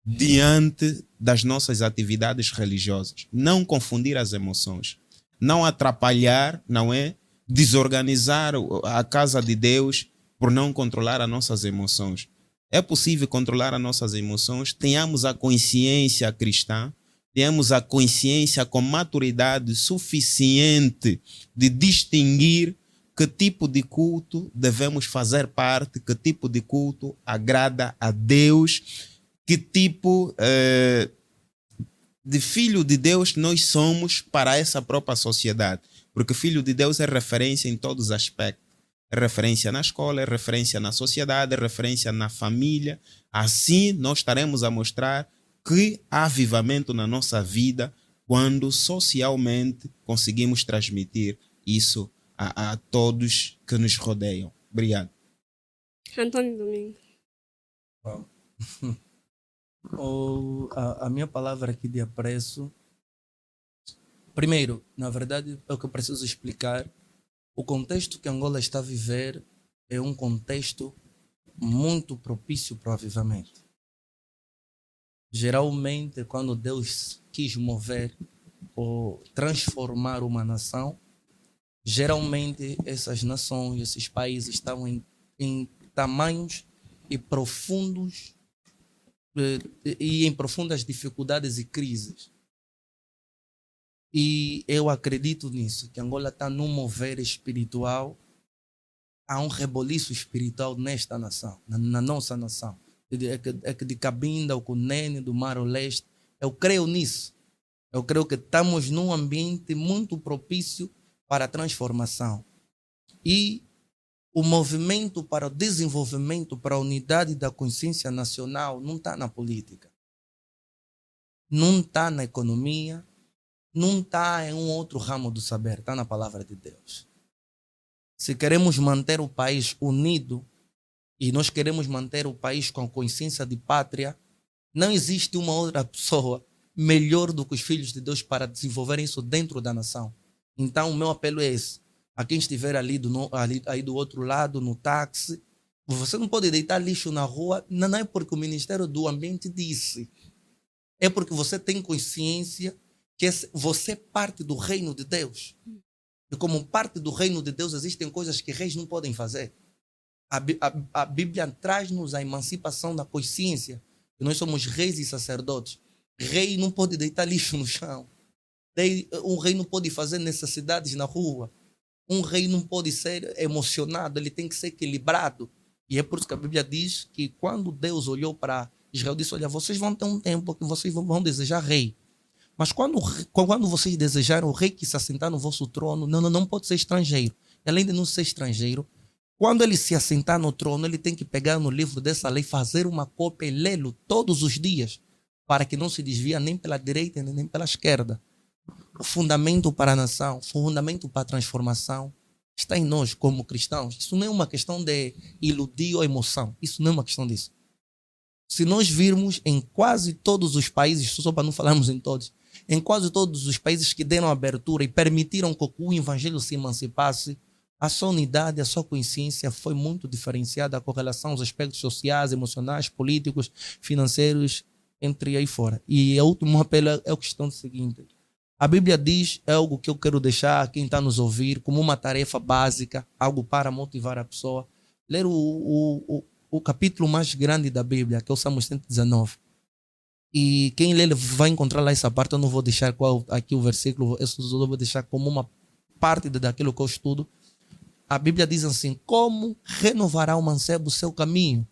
diante das nossas atividades religiosas. Não confundir as emoções. Não atrapalhar, não é? Desorganizar a casa de Deus por não controlar as nossas emoções. É possível controlar as nossas emoções. Tenhamos a consciência cristã, tenhamos a consciência com maturidade suficiente de distinguir que tipo de culto devemos fazer parte, que tipo de culto agrada a Deus, que tipo de filho de Deus nós somos para essa própria sociedade. Porque filho de Deus é referência em todos os aspectos. É referência na escola, é referência na sociedade, é referência na família. Assim nós estaremos a mostrar que há avivamento na nossa vida quando socialmente conseguimos transmitir isso a todos que nos rodeiam. Obrigado. Antônio Domingo. A minha palavra aqui de apreço. Primeiro, na verdade, é o que eu preciso explicar. O contexto que Angola está a viver é um contexto muito propício para o avivamento. Geralmente, quando Deus quis mover ou transformar uma nação, geralmente essas nações, esses países estavam em tamanhos e profundos e em profundas dificuldades e crises. E eu acredito nisso, que Angola está num mover espiritual, há um reboliço espiritual nesta nação, na nossa nação. É que de Cabinda, o Cunene, do Mar ao Leste, eu creio nisso. Eu creio que estamos num ambiente muito propício para a transformação. E o movimento para o desenvolvimento, para a unidade da consciência nacional, não está na política, não está na economia, não está em um outro ramo do saber, está na palavra de Deus. Se queremos manter o país unido e nós queremos manter o país com consciência de pátria, não existe uma outra pessoa melhor do que os filhos de Deus para desenvolverem isso dentro da nação. Então o meu apelo é esse. A quem estiver aí do outro lado, no táxi, você não pode deitar lixo na rua, não é porque o Ministério do Ambiente disse. É porque você tem consciência que você é parte do reino de Deus. E como parte do reino de Deus, existem coisas que reis não podem fazer. A Bíblia traz-nos a emancipação da consciência. Que nós somos reis e sacerdotes. Rei não pode deitar lixo no chão. Um rei não pode fazer necessidades na rua. Um rei não pode ser emocionado, ele tem que ser equilibrado. E é por isso que a Bíblia diz que quando Deus olhou para Israel, disse, olha, vocês vão ter um tempo que vocês vão desejar rei. Mas quando vocês desejarem o rei que se assentar no vosso trono, não pode ser estrangeiro. E além de não ser estrangeiro, quando ele se assentar no trono, ele tem que pegar no livro dessa lei, fazer uma cópia e lê-lo todos os dias, para que não se desvie nem pela direita nem pela esquerda. O fundamento para a nação, o fundamento para a transformação está em nós como cristãos. Isso não é uma questão de iludir ou emoção. Isso não é uma questão disso. Se nós virmos em quase todos os países, só para não falarmos em todos, em quase todos os países que deram abertura e permitiram que o evangelho se emancipasse, a sua unidade, a sua consciência foi muito diferenciada com relação aos aspectos sociais, emocionais, políticos, financeiros, entre aí fora. E o último apelo é a questão seguinte. A Bíblia diz, é algo que eu quero deixar a quem está nos ouvir como uma tarefa básica, algo para motivar a pessoa. Ler o capítulo mais grande da Bíblia, que é o Salmo 119. E quem ler vai encontrar lá essa parte. Eu não vou deixar aqui o versículo, eu vou deixar como uma parte daquilo que eu estudo. A Bíblia diz assim, como renovará o mancebo o seu caminho?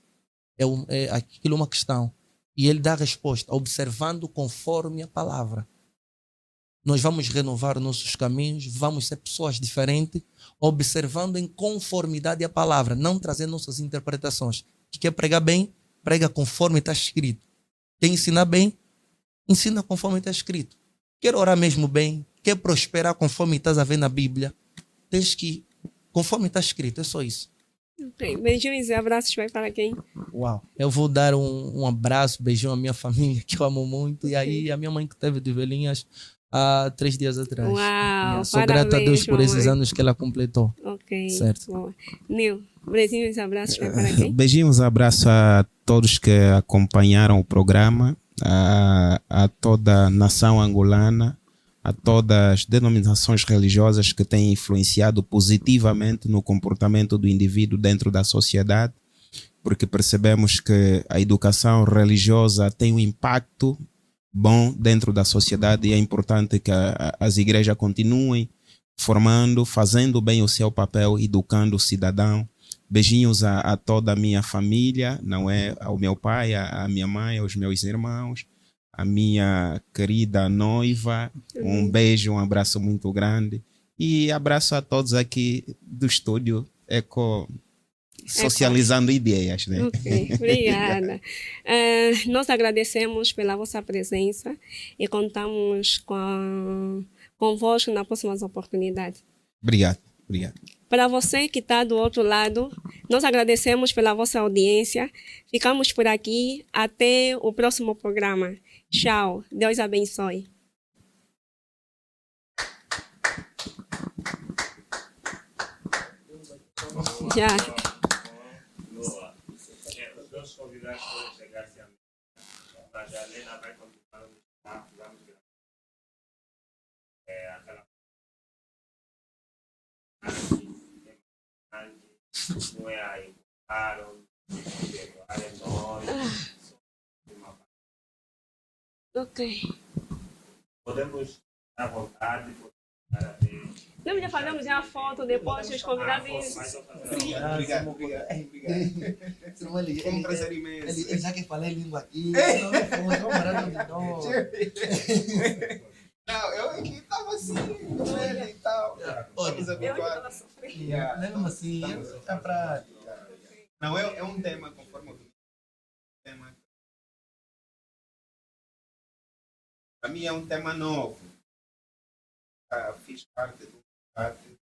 Aquilo é uma questão. E ele dá a resposta, observando conforme a palavra. Nós vamos renovar nossos caminhos, vamos ser pessoas diferentes, observando em conformidade à palavra, não trazendo nossas interpretações. Quer pregar bem? Prega conforme está escrito. Quer ensinar bem? Ensina conforme está escrito. Quer orar mesmo bem? Quer prosperar conforme estás a ver na Bíblia? Tens que, conforme está escrito, é só isso. Ok. Beijinhos e abraços vai para quem? Uau. Eu vou dar um abraço, beijão à minha família, que eu amo muito. E aí, a minha mãe que teve de velhinhas há 3 dias atrás. Uau, Sou grato a Deus parabéns, por esses mamãe. anos que ela completou. Ok. Certo. Boa. Nil, beijinhos e abraços vai para quem? Beijinhos, abraço a todos que acompanharam o programa, a toda a nação angolana, a todas as denominações religiosas que têm influenciado positivamente no comportamento do indivíduo dentro da sociedade, porque percebemos que a educação religiosa tem um impacto bom dentro da sociedade e é importante que as igrejas continuem formando, fazendo bem o seu papel, educando o cidadão. Beijinhos a toda a minha família, não é? Ao meu pai, à minha mãe, aos meus irmãos, a minha querida noiva. Um beijo, um abraço muito grande. E abraço a todos aqui do estúdio Eco Socializando Ideias, né? Ok, obrigada. Nós agradecemos pela vossa presença e contamos convosco nas próximas oportunidades. Obrigado, obrigado. Para você que está do outro lado, nós agradecemos pela vossa audiência. Ficamos por aqui. Até o próximo programa. Tchau. Deus abençoe. Já. Os nossos convidados podem chegar-se a mim, mas a Helena vai continuar no espaço, vamos gravar. Aquela não é aí, Aaron, é nós, Ok. podemos à vontade, Não, já fazemos já a foto depois os convidados. Obrigado, obrigado. Foi um prazer imenso. Ele já que falei língua aqui. Vamos parar de novo. Não, eu aqui estava assim, com ele e tal. Estamos habituados. Mesmo assim, é pra... Não, é um tema, conforme eu disse, tema. Para mim é um tema novo. Fiz parte do debate